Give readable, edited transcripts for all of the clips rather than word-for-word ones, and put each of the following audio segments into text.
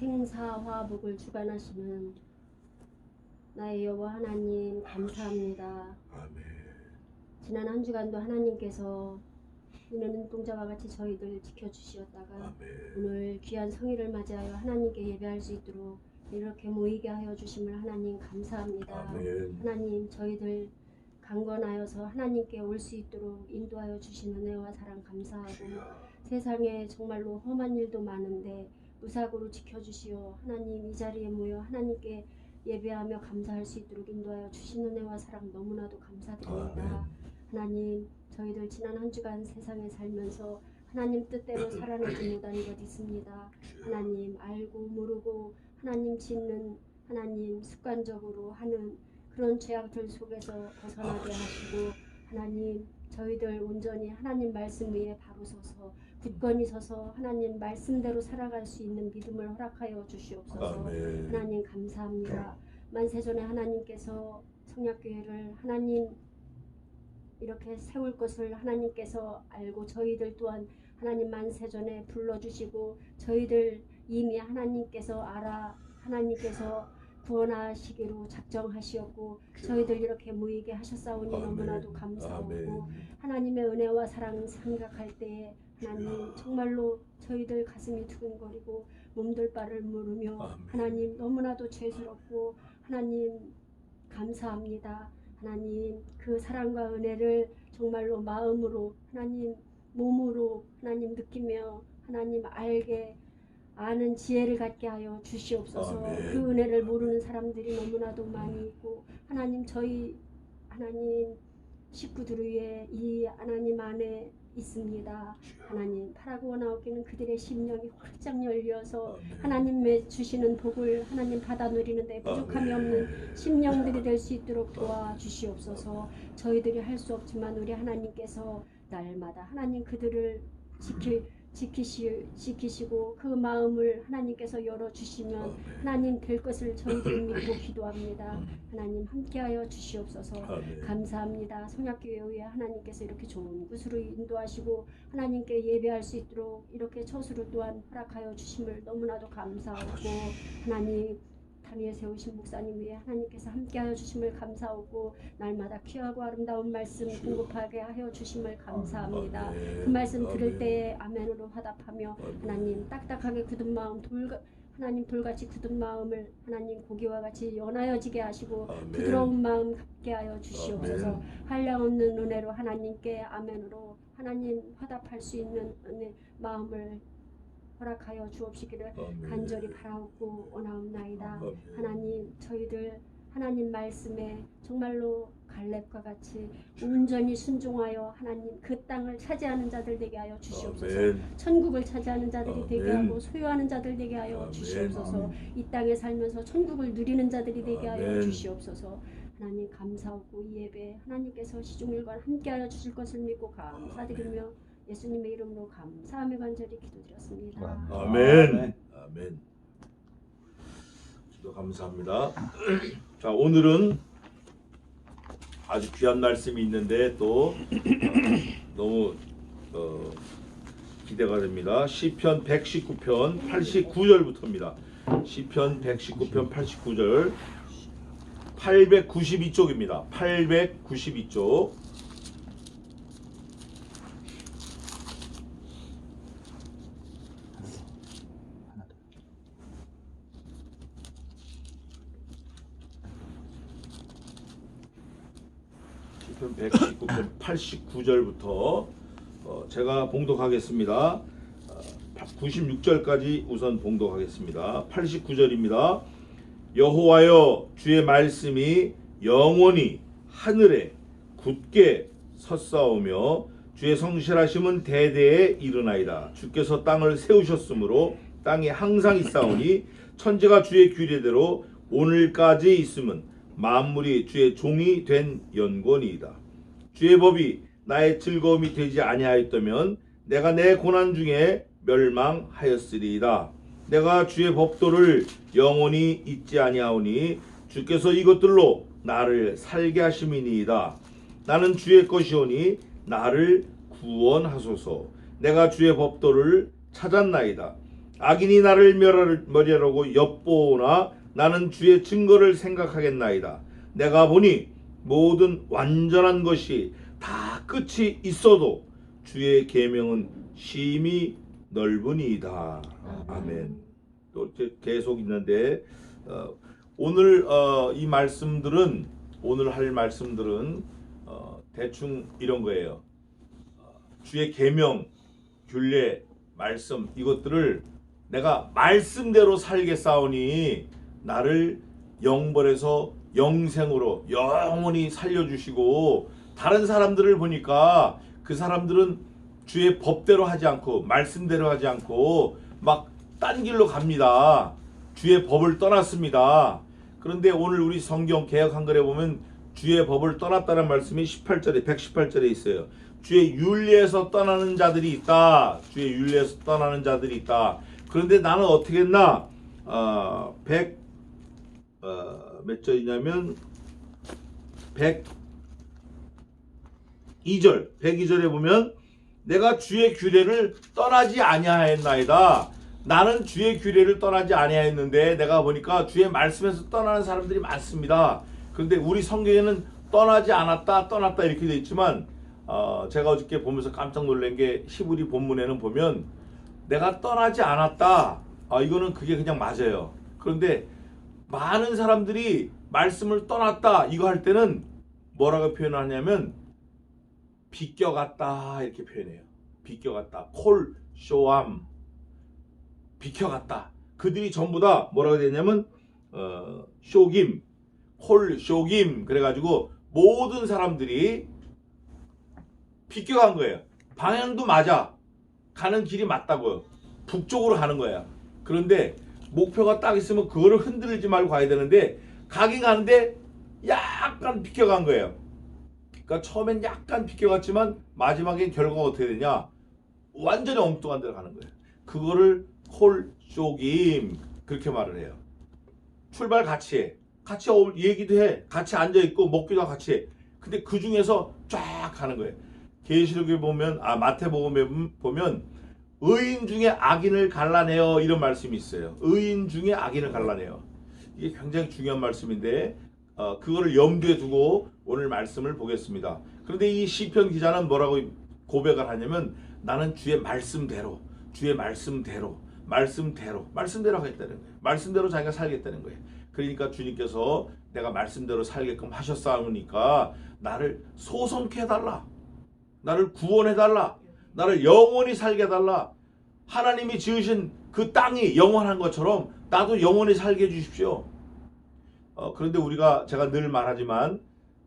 생사화복을 주관하시는 나의 여호와 하나님 감사합니다. 아멘. 지난 한 주간도 하나님께서 눈의 눈동자와 같이 저희들 지켜주시었다가 아멘. 오늘 귀한 성일을 맞이하여 하나님께 예배할 수 있도록 이렇게 모이게 하여 주심을 하나님 감사합니다. 아멘. 하나님 저희들 강건하여서 하나님께 올 수 있도록 인도하여 주신 은혜와 사랑 감사하고 세상에 정말로 험한 일도 많은데 무사고로 지켜주시어 하나님 이 자리에 모여 하나님께 예배하며 감사할 수 있도록 인도하여 주신 은혜와 사랑 너무나도 감사드립니다. 하나님 저희들 지난 한 주간 세상에 살면서 하나님 뜻대로 살아내지 못한 것 있습니다. 하나님 알고 모르고 하나님 짓는 하나님 습관적으로 하는 그런 죄악들 속에서 벗어나게 하시고 하나님 저희들 온전히 하나님 말씀 위에 바로 서서 굳건히 서서 하나님 말씀대로 살아갈 수 있는 믿음을 허락하여 주시옵소서. 아멘. 하나님 감사합니다. 만세전에 하나님께서 성약교회를 하나님 이렇게 세울 것을 하나님께서 알고 저희들 또한 하나님 만세전에 불러주시고 저희들 이미 하나님께서 알아 하나님께서 구원하시기로 작정하시었고 저희들 이렇게 모이게 하셨사오니 아멘. 너무나도 감사하고 아멘. 하나님의 은혜와 사랑 생각할 때에 하나님 정말로 저희들 가슴이 두근거리고 몸둘 바를 모르며 아멘. 하나님 너무나도 죄스럽고 하나님 감사합니다. 하나님 그 사랑과 은혜를 정말로 마음으로 하나님 몸으로 하나님 느끼며 하나님 알게 아는 지혜를 갖게 하여 주시옵소서. 아멘. 그 은혜를 모르는 사람들이 너무나도 많이 있고 하나님 저희 하나님 식구들 위해 이 하나님 안에 있습니다. 하나님 바라고 나오기는 그들의 심령이 활짝 열려서 하나님의 주시는 복을 하나님 받아 누리는데 부족함이 없는 심령들이 될 수 있도록 도와주시옵소서. 저희들이 할 수 없지만 우리 하나님께서 날마다 하나님 그들을 지키시고 그 마음을 하나님께서 열어주시면 하나님 될 것을 저희들 믿고 기도합니다. 하나님 함께하여 주시옵소서. 감사합니다. 성약교회에 하나님께서 이렇게 좋은 곳으로 인도하시고 하나님께 예배할 수 있도록 이렇게 처수를 또한 허락하여 주심을 너무나도 감사하고 하나님 단 위에 세우신 목사님 위에 하나님께서 함께하여 주심을 감사하고 날마다 귀하고 아름다운 말씀 공급하게 하여 주심을 감사합니다. 그 말씀 들을 때에 아멘으로 화답하며 하나님 딱딱하게 굳은 마음 하나님 돌같이 굳은 마음을 하나님 고기와 같이 연하여지게 하시고 부드러운 마음 갖게 하여 주시옵소서. 한량없는 은혜로 하나님께 아멘으로 하나님 화답할 수 있는 은혜 마음을 허락하여 주옵시기를 간절히 바라옵고 원하옵나이다. 하나님 저희들 하나님 말씀에 정말로 갈렙과 같이 온전히 순종하여 하나님 그 땅을 차지하는 자들 되게 하여 주시옵소서. 천국을 차지하는 자들이 되게 하고 소유하는 자들 되게 하여 주시옵소서. 이 땅에 살면서 천국을 누리는 자들이 되게 하여 주시옵소서. 하나님 감사하고 이 예배 하나님께서 시종일관 함께하여 주실 것을 믿고 감사드리며 예수님의 이름으로 감사하며 간절히 기도드렸습니다. 아멘. 아멘. 기도 감사합니다. 자, 오늘은 아주 귀한 말씀이 있는데 또 너무 기대가 됩니다. 시편 119편 89절부터입니다. 시편 119편 89절 892쪽입니다. 892쪽 시편 119편 89절부터 제가 봉독하겠습니다. 96절까지 우선 봉독하겠습니다. 89절입니다. 여호와여 주의 말씀이 영원히 하늘에 굳게 섰사오며 주의 성실하심은 대대에 이르나이다. 주께서 땅을 세우셨으므로 땅이 항상 있사오니 천지가 주의 규례대로 오늘까지 있음은 만물이 주의 종이 된 연권이이다. 주의 법이 나의 즐거움이 되지 아니하였다면 내가 내 고난 중에 멸망하였으리이다. 내가 주의 법도를 영원히 잊지 아니하오니 주께서 이것들로 나를 살게 하심이니이다. 나는 주의 것이오니 나를 구원하소서. 내가 주의 법도를 찾았나이다. 악인이 나를 멸하려고 엿보오나 나는 주의 증거를 생각하겠나이다. 내가 보니 모든 완전한 것이 다 끝이 있어도 주의 계명은 심히 넓으니이다. 아멘. 또 이렇게 계속 있는데 오늘 이 말씀들은 오늘 할 말씀들은 대충 이런 거예요. 주의 계명, 균례, 말씀 이것들을 내가 말씀대로 살겠사오니 나를 영벌에서 영생으로 영원히 살려주시고, 다른 사람들을 보니까 그 사람들은 주의 법대로 하지 않고 말씀대로 하지 않고 막 딴 길로 갑니다. 주의 법을 떠났습니다. 그런데 오늘 우리 성경 개역 한글에 보면 주의 법을 떠났다는 말씀이 18절에 118절에 있어요. 주의 윤리에서 떠나는 자들이 있다. 주의 윤리에서 떠나는 자들이 있다. 그런데 나는 어떻게 했나? 몇 절이냐면 102절에 보면 내가 주의 규례를 떠나지 아니하였나이다. 나는 주의 규례를 떠나지 아니하였는데 내가 보니까 주의 말씀에서 떠나는 사람들이 많습니다. 그런데 우리 성경에는 떠나지 않았다, 떠났다 이렇게 되어 있지만 제가 어저께 보면서 깜짝 놀란 게 히브리 본문에는 보면 내가 떠나지 않았다. 이거는 그게 그냥 맞아요. 그런데 많은 사람들이 말씀을 떠났다 이거 할 때는 뭐라고 표현하냐면 비껴갔다 이렇게 표현해요. 비껴갔다. 콜 쇼암 비켜갔다. 그들이 전부 다 뭐라고 되냐면 쇼김 콜 쇼김 그래가지고 모든 사람들이 비껴간 거예요. 방향도 맞아. 가는 길이 맞다고요. 북쪽으로 가는 거야. 그런데 목표가 딱 있으면 그거를 흔들지 말고 가야 되는데 가긴 가는데 약간 비껴간 거예요. 그러니까 처음엔 약간 비껴갔지만 마지막엔 결과가 어떻게 되냐? 완전히 엉뚱한 데로 가는 거예요. 그거를 콜 쇼김 그렇게 말을 해요. 출발 같이 해. 같이 얘기도 해. 같이 앉아있고 먹기도 같이 해. 근데 그 중에서 쫙 가는 거예요. 계시록에 보면 마태복음에 보면 의인 중에 악인을 갈라내어 이런 말씀이 있어요. 의인 중에 악인을 갈라내어. 이게 굉장히 중요한 말씀인데 그거를 염두에 두고 오늘 말씀을 보겠습니다. 그런데 이 시편 기자는 뭐라고 고백을 하냐면 나는 주의 말씀대로 하겠다는 거예요. 말씀대로 자기가 살겠다는 거예요. 그러니까 주님께서 내가 말씀대로 살게끔 하셨사오니까 나를 소성케 해달라. 나를 구원해달라. 나를 영원히 살게 해달라. 하나님이 지으신 그 땅이 영원한 것처럼 나도 영원히 살게 해주십시오. 그런데 제가 늘 말하지만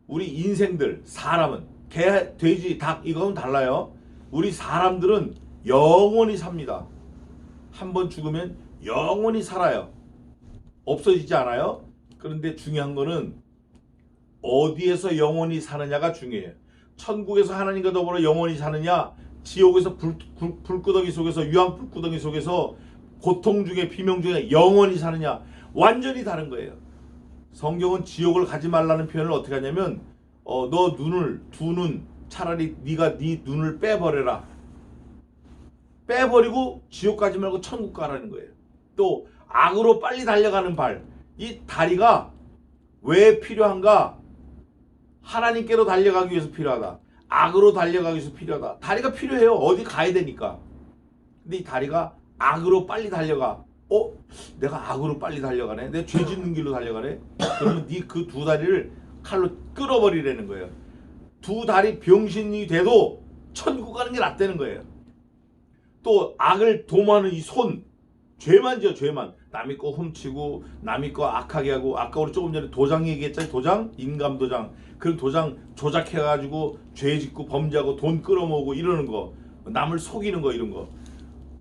우리 인생들 사람은 개, 돼지, 닭 이거는 달라요. 우리 사람들은 영원히 삽니다. 한번 죽으면 영원히 살아요. 없어지지 않아요. 그런데 중요한 거는 어디에서 영원히 사느냐가 중요해요. 천국에서 하나님과 더불어 영원히 사느냐, 지옥에서 불구덩이 속에서 유황불구덩이 속에서 고통 중에 비명 중에 영원히 사느냐, 완전히 다른 거예요. 성경은 지옥을 가지 말라는 표현을 어떻게 하냐면 너 두 눈 차라리 네가 네 눈을 빼버려라. 빼버리고 지옥 가지 말고 천국 가라는 거예요. 또 악으로 빨리 달려가는 발, 이 다리가 왜 필요한가? 하나님께로 달려가기 위해서 필요하다. 악으로 달려가기 위해서 필요하다. 다리가 필요해요. 어디 가야 되니까. 근데 이 다리가 악으로 빨리 달려가. 내가 악으로 빨리 달려가네. 내가 죄 짓는 길로 달려가네. 그러면 네 그 두 다리를 칼로 끊어버리라는 거예요. 두 다리 병신이 돼도 천국 가는 게 낫다는 거예요. 또 악을 도모하는 이 손, 죄만 지어 죄만. 남의 거 훔치고 남의 거 악하게 하고, 아까 우리 조금 전에 도장 얘기했잖아요. 도장, 인감 도장. 그 도장 조작해가지고 죄 짓고 범죄하고 돈 끌어모으고 이러는 거, 남을 속이는 거 이런 거.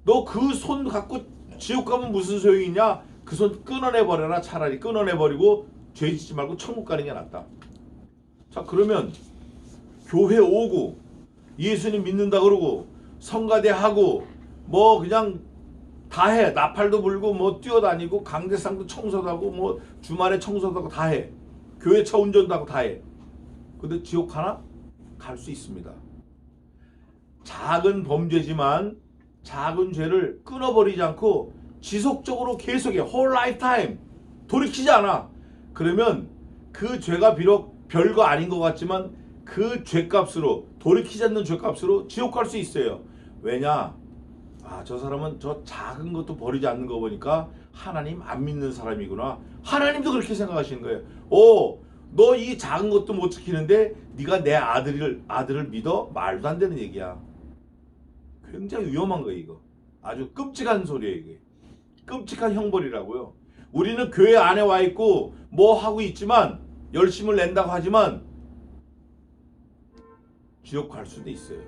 너 그 손 갖고 지옥 가면 무슨 소용이 있냐? 그 손 끊어내버려라. 차라리 끊어내버리고 죄 짓지 말고 천국 가는 게 낫다. 자, 그러면 교회 오고 예수님 믿는다 그러고 성가대 하고 뭐 그냥 다 해. 나팔도 불고 뭐 뛰어다니고 강대상도 청소도 하고 뭐 주말에 청소도 하고 다 해. 교회 차 운전도 하고 다 해. 근데 지옥 가나? 갈 수 있습니다. 작은 범죄지만 작은 죄를 끊어버리지 않고 지속적으로 계속해. whole lifetime. 돌이키지 않아. 그러면 그 죄가 비록 별거 아닌 것 같지만 그 죄값으로, 돌이키지 않는 죄값으로 지옥 갈 수 있어요. 왜냐? 저 사람은 저 작은 것도 버리지 않는 거 보니까 하나님 안 믿는 사람이구나. 하나님도 그렇게 생각하시는 거예요. 너 이 작은 것도 못 지키는데 네가 내 아들을 믿어? 말도 안 되는 얘기야. 굉장히 위험한 거예요, 이거. 아주 끔찍한 소리예요, 이게. 끔찍한 형벌이라고요. 우리는 교회 안에 와 있고 뭐 하고 있지만, 열심을 낸다고 하지만 지옥 갈 수도 있어요.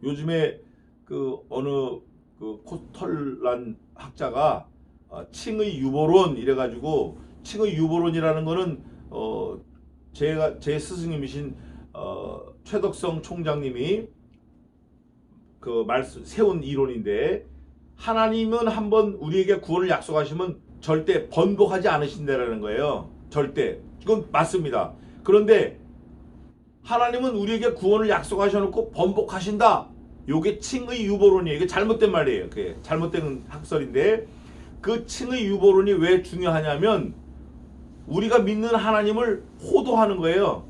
요즘에 어느 코털란 학자가 칭의 유보론 이래가지고, 칭의 유보론이라는 거는 제 스승님이신 최덕성 총장님이 세운 이론인데, 하나님은 한번 우리에게 구원을 약속하시면 절대 번복하지 않으신다라는 거예요. 절대. 이건 맞습니다. 그런데 하나님은 우리에게 구원을 약속하셔놓고 번복하신다. 요게 칭의 유보론이에요. 이게 잘못된 말이에요. 그게 잘못된 학설인데, 그 칭의 유보론이 왜 중요하냐면 우리가 믿는 하나님을 호도하는 거예요.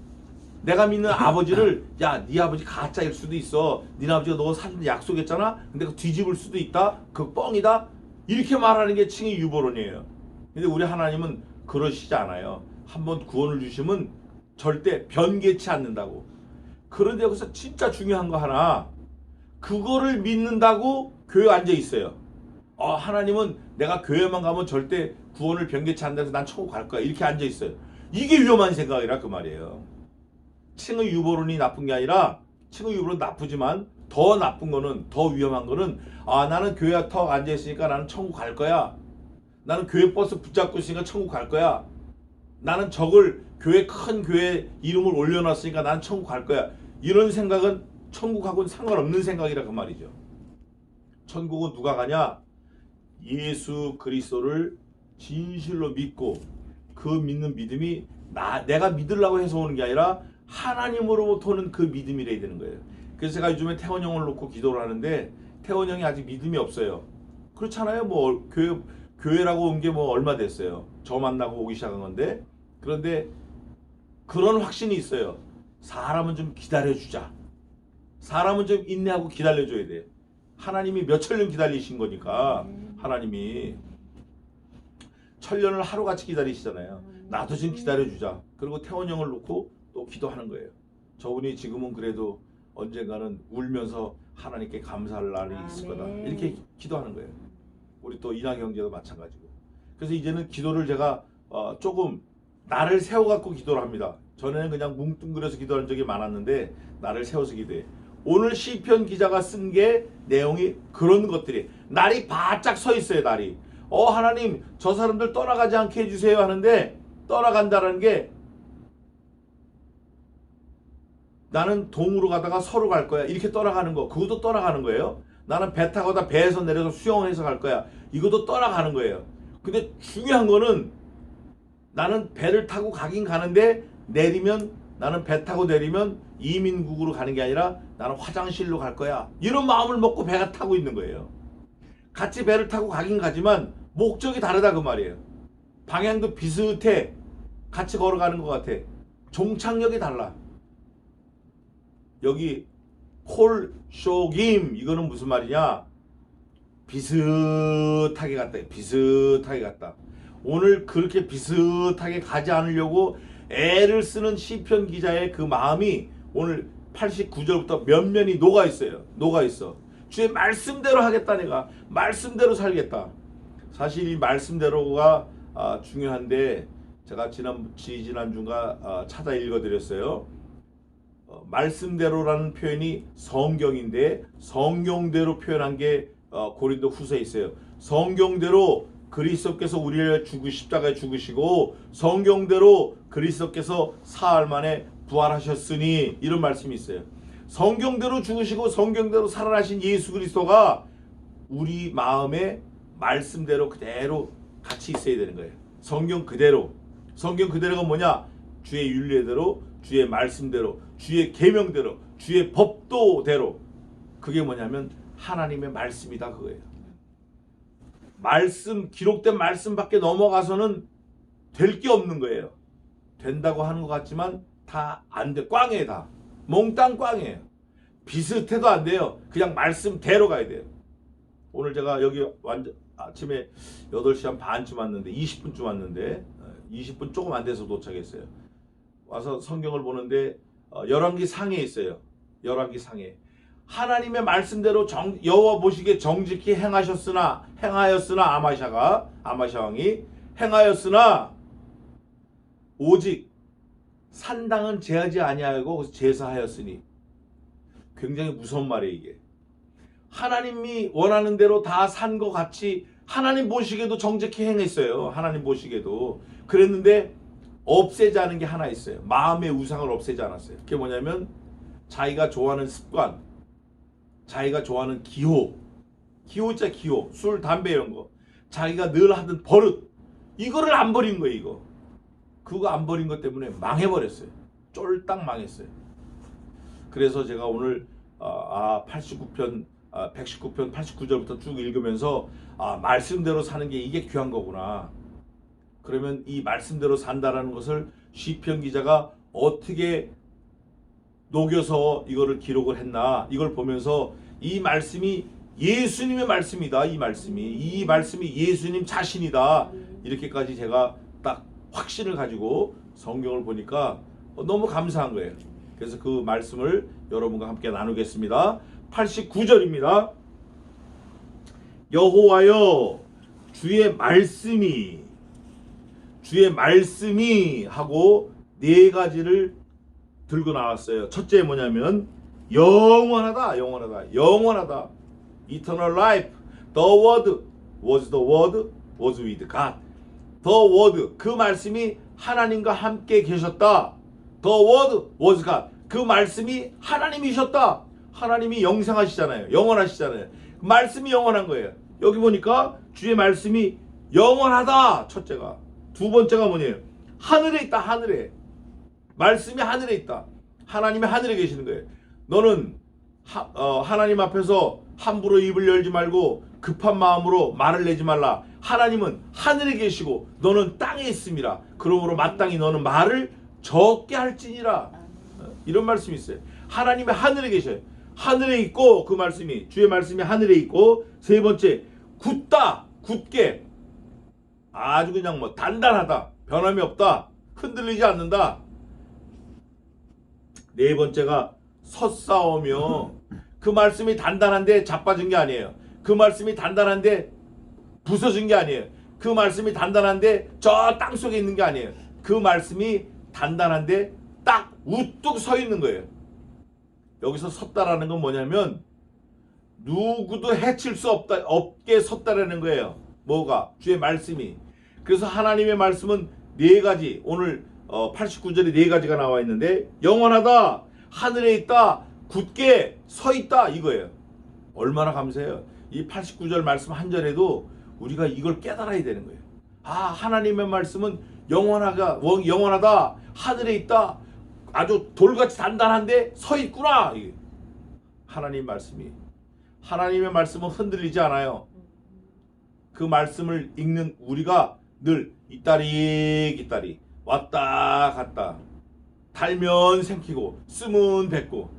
내가 믿는 아버지를, 야, 네 아버지 가짜일 수도 있어. 네 아버지가 너 사준다 약속했잖아. 근데 그 뒤집을 수도 있다. 그 뻥이다. 이렇게 말하는 게 칭의 유보론이에요. 근데 우리 하나님은 그러시지 않아요. 한번 구원을 주시면 절대 변개치 않는다고. 그런데 여기서 진짜 중요한 거 하나, 그거를 믿는다고 교회 앉아 있어요. 하나님은 내가 교회만 가면 절대 구원을 변개치 않는다 해서 난 천국 갈 거야. 이렇게 앉아 있어요. 이게 위험한 생각이라 그 말이에요. 칭의 유보론이 나쁜 게 아니라, 칭의 유보론 나쁘지만 더 나쁜 거는, 더 위험한 거는, 나는 교회 턱 앉아 있으니까 나는 천국 갈 거야. 나는 교회 버스 붙잡고 있으니까 천국 갈 거야. 나는 큰 교회 이름을 올려놨으니까 나는 천국 갈 거야. 이런 생각은 천국하고는 상관없는 생각이라 그 말이죠. 천국은 누가 가냐? 예수 그리스도를 진실로 믿고, 그 믿는 믿음이 내가 믿으려고 해서 오는 게 아니라 하나님으로부터 오는 그 믿음이래야 되는 거예요. 그래서 제가 요즘에 태원 형을 놓고 기도를 하는데, 태원 형이 아직 믿음이 없어요. 그렇잖아요. 뭐 교회라고 온 게 뭐 얼마 됐어요. 저 만나고 오기 시작한 건데. 그런데 그런 확신이 있어요. 사람은 좀 기다려주자. 사람은 좀 인내하고 기다려줘야 돼. 하나님이 몇 천년 기다리신 거니까. 하나님이 천년을 하루같이 기다리시잖아요. 나도 좀 기다려주자. 그리고 태원 형을 놓고 또 기도하는 거예요. 저분이 지금은 그래도 언젠가는 울면서 하나님께 감사할 날이 있을 거다. 이렇게 기도하는 거예요. 우리 또 인하 형제도 마찬가지고. 그래서 이제는 기도를 제가 조금 나를 세워갖고 기도를 합니다. 전에는 그냥 뭉뚱그려서 기도한 적이 많았는데, 나를 세워서 기도해. 오늘 시편 기자가 쓴 게 내용이 그런 것들이, 날이 바짝 서 있어요. 날이. 하나님 저 사람들 떠나가지 않게 해주세요 하는데, 떠나간다는 게 나는 동으로 가다가 서로 갈 거야. 이렇게 떠나가는 거. 그것도 떠나가는 거예요. 나는 배 타고다 배에서 내려서 수영을 해서 갈 거야. 이것도 떠나가는 거예요. 근데 중요한 거는, 나는 배를 타고 가긴 가는데 나는 배 타고 내리면 이민국으로 가는 게 아니라 나는 화장실로 갈 거야. 이런 마음을 먹고 배가 타고 있는 거예요. 같이 배를 타고 가긴 가지만 목적이 다르다 그 말이에요. 방향도 비슷해. 같이 걸어가는 것 같아. 종착역이 달라. 여기 콜쇼김, 이거는 무슨 말이냐? 비슷하게 갔다. 비슷하게 갔다. 오늘 그렇게 비슷하게 가지 않으려고 애를 쓰는 시편 기자의 그 마음이 오늘 89절부터 면면이 녹아 있어요. 녹아 있어. 주의 말씀대로 하겠다. 내가 말씀대로 살겠다. 사실 이 말씀대로가 중요한데, 제가 지난주가 찾아 읽어드렸어요. 말씀대로라는 표현이 성경인데, 성경대로 표현한 게 고린도 후서에 있어요. 성경대로 그리스도께서 우리를 십자가에 죽으시고, 성경대로 그리스도께서 사흘 만에 부활하셨으니, 이런 말씀이 있어요. 성경대로 죽으시고 성경대로 살아나신 예수 그리스도가 우리 마음에 말씀대로 그대로 같이 있어야 되는 거예요. 성경 그대로. 성경 그대로가 뭐냐? 주의 윤례대로, 주의 말씀대로, 주의 계명대로, 주의 법도대로. 그게 뭐냐면 하나님의 말씀이다 그거예요. 말씀, 기록된 말씀밖에 넘어가서는 될 게 없는 거예요. 된다고 하는 것 같지만 다 안 돼. 꽝이에요. 다 몽땅 꽝이에요. 비슷해도 안 돼요. 그냥 말씀대로 가야 돼요. 오늘 제가 여기 완전 아침에 8시 한 반쯤 왔는데 20분쯤 왔는데 20분 조금 안 돼서 도착했어요. 와서 성경을 보는데 열왕기 상에 있어요. 열왕기 상에 하나님의 말씀대로 여호와 보시기에 정직히 행하였으나 아마샤 왕이 행하였으나 오직 산당은 제하지 아니하고 제사하였으니. 굉장히 무서운 말이에요. 이게 하나님이 원하는 대로 다 산 것 같이 하나님 보시기에도 정직히 행했어요. 하나님 보시기에도 그랬는데 없애자는 게 하나 있어요. 마음의 우상을 없애지 않았어요. 그게 뭐냐면 자기가 좋아하는 습관, 자기가 좋아하는 기호자 기호, 술, 담배 이런 거, 자기가 늘 하던 버릇, 이거를 안 버린 거예요. 이거 그거 안 버린 것 때문에 망해버렸어요. 쫄딱 망했어요. 그래서 제가 오늘 119편 89절부터 쭉 읽으면서 말씀대로 사는 게 이게 귀한 거구나. 그러면 이 말씀대로 산다라는 것을 시편 기자가 어떻게 녹여서 이거를 기록을 했나, 이걸 보면서 이 말씀이 예수님의 말씀이다. 이 말씀이 예수님 자신이다. 이렇게까지 제가 딱 확신을 가지고 성경을 보니까 너무 감사한 거예요. 그래서 그 말씀을 여러분과 함께 나누겠습니다. 89절입니다. 여호와여 주의 말씀이 하고 네 가지를 들고 나왔어요. 첫째 뭐냐면 영원하다. Eternal life. The word was with God. The word, 그 말씀이 하나님과 함께 계셨다. The word was God. 그 말씀이 하나님이셨다. 하나님이 영생하시잖아요. 영원하시잖아요. 말씀이 영원한 거예요. 여기 보니까 주의 말씀이 영원하다. 첫째가. 두 번째가 뭐냐면 하늘에 있다. 하늘에. 말씀이 하늘에 있다. 하나님이 하늘에 계시는 거예요. 너는 하나님 앞에서 함부로 입을 열지 말고 급한 마음으로 말을 내지 말라. 하나님은 하늘에 계시고 너는 땅에 있음이라. 그러므로 마땅히 너는 말을 적게 할지니라. 이런 말씀이 있어요. 하나님이 하늘에 계셔요. 하늘에 있고 그 말씀이, 주의 말씀이 하늘에 있고, 세 번째 굳다. 굳게. 아주 그냥 뭐 단단하다. 변함이 없다. 흔들리지 않는다. 네 번째가 섰사오며, 그 말씀이 단단한데 자빠진 게 아니에요. 그 말씀이 단단한데 부서진 게 아니에요. 그 말씀이 단단한데 저 땅속에 있는 게 아니에요. 그 말씀이 단단한데 딱 우뚝 서 있는 거예요. 여기서 섰다라는 건 뭐냐면 누구도 해칠 수 없게 섰다라는 거예요. 뭐가? 주의 말씀이. 그래서 하나님의 말씀은 네 가지, 오늘 89절에 네 가지가 나와 있는데, 영원하다, 하늘에 있다, 굳게 서 있다, 이거예요. 얼마나 감사해요. 이 89절 말씀 한 절에도 우리가 이걸 깨달아야 되는 거예요. 하나님의 말씀은 영원하다, 하늘에 있다, 아주 돌같이 단단한데 서 있구나. 하나님 말씀이. 하나님의 말씀은 흔들리지 않아요. 그 말씀을 읽는 우리가 늘 이따리 왔다 갔다, 달면 생기고 쓰면 뱉고.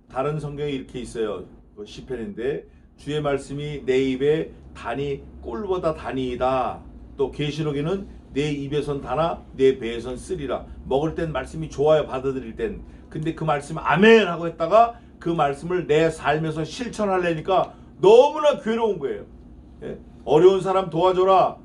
다른 성경에 이렇게 있어요. 시편인데 주의 말씀이 내 입에 단이 꿀보다 단이다. 또 계시록에는 내 입에선 다나 내 배에선 쓰리라. 먹을 땐 말씀이 좋아요, 받아들일 땐. 근데 그 말씀 아멘 하고 했다가 그 말씀을 내 삶에서 실천하려니까 너무나 괴로운 거예요. 예? 어려운 사람 도와줘라.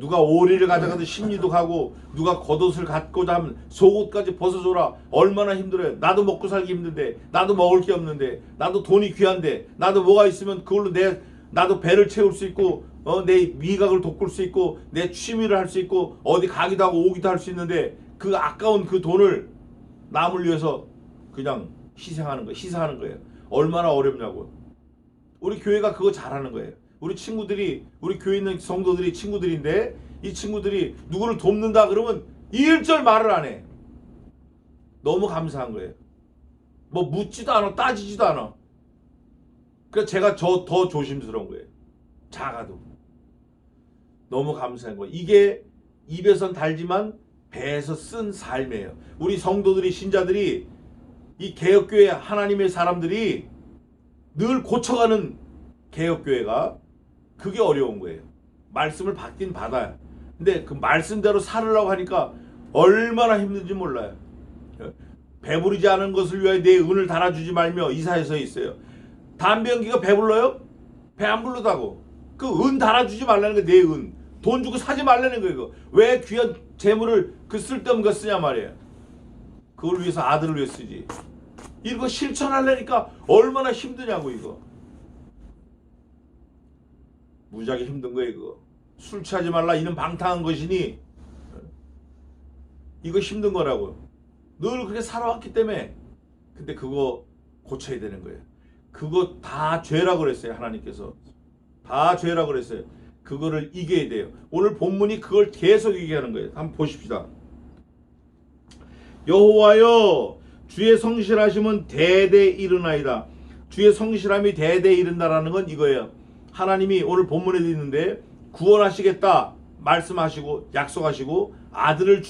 누가 오리를 가져가도 심리도 가고, 누가 겉옷을 갖고자 하면 속옷까지 벗어줘라. 얼마나 힘들어요. 나도 먹고 살기 힘든데, 나도 먹을 게 없는데, 나도 돈이 귀한데, 나도 뭐가 있으면 그걸로 나도 배를 채울 수 있고, 내 미각을 돋굴 수 있고, 내 취미를 할 수 있고, 어디 가기도 하고 오기도 할 수 있는데, 그 아까운 그 돈을 남을 위해서 그냥 희생하는 거예요. 얼마나 어렵냐고. 우리 교회가 그거 잘하는 거예요. 우리 친구들이, 우리 교회 있는 성도들이 친구들인데, 이 친구들이 누구를 돕는다 그러면 일절 말을 안 해. 너무 감사한 거예요. 뭐 묻지도 않아, 따지지도 않아. 그래서 제가 더 조심스러운 거예요. 작아도. 너무 감사한 거예요. 이게 입에선 달지만 배에서 쓴 삶이에요. 우리 성도들이, 신자들이, 이 개혁교회 하나님의 사람들이 늘 고쳐가는 개혁교회가 그게 어려운 거예요. 말씀을 받긴 받아요. 근데 그 말씀대로 살으려고 하니까 얼마나 힘든지 몰라요. 배부르지 않은 것을 위하여 내 은을 달아주지 말며 이사야서에 있어요. 담배 연기가 배불러요? 배 안 부르다고. 그 은 달아주지 말라는 거, 내 은. 돈 주고 사지 말라는 거예요. 이거. 왜 귀한 재물을 그 쓸데없는 거 쓰냐 말이에요. 그걸 위해서, 아들을 위해 쓰지. 이거 실천하려니까 얼마나 힘드냐고 이거. 무지하게 힘든 거예요 이거. 술 취하지 말라 이는 방탕한 것이니 이거 힘든 거라고요. 늘 그렇게 살아왔기 때문에. 근데 그거 고쳐야 되는 거예요. 그거 다 죄라고 그랬어요. 하나님께서 다 죄라고 그랬어요. 그거를 이겨야 돼요. 오늘 본문이 그걸 계속 얘기하는 거예요. 한번 보십시다. 여호와여 주의 성실하심은 대대 이르나이다. 주의 성실함이 대대 이른다라는 건 이거예요. 하나님이 오늘 본문에도 있는데 구원하시겠다 말씀하시고 약속하시고 아들을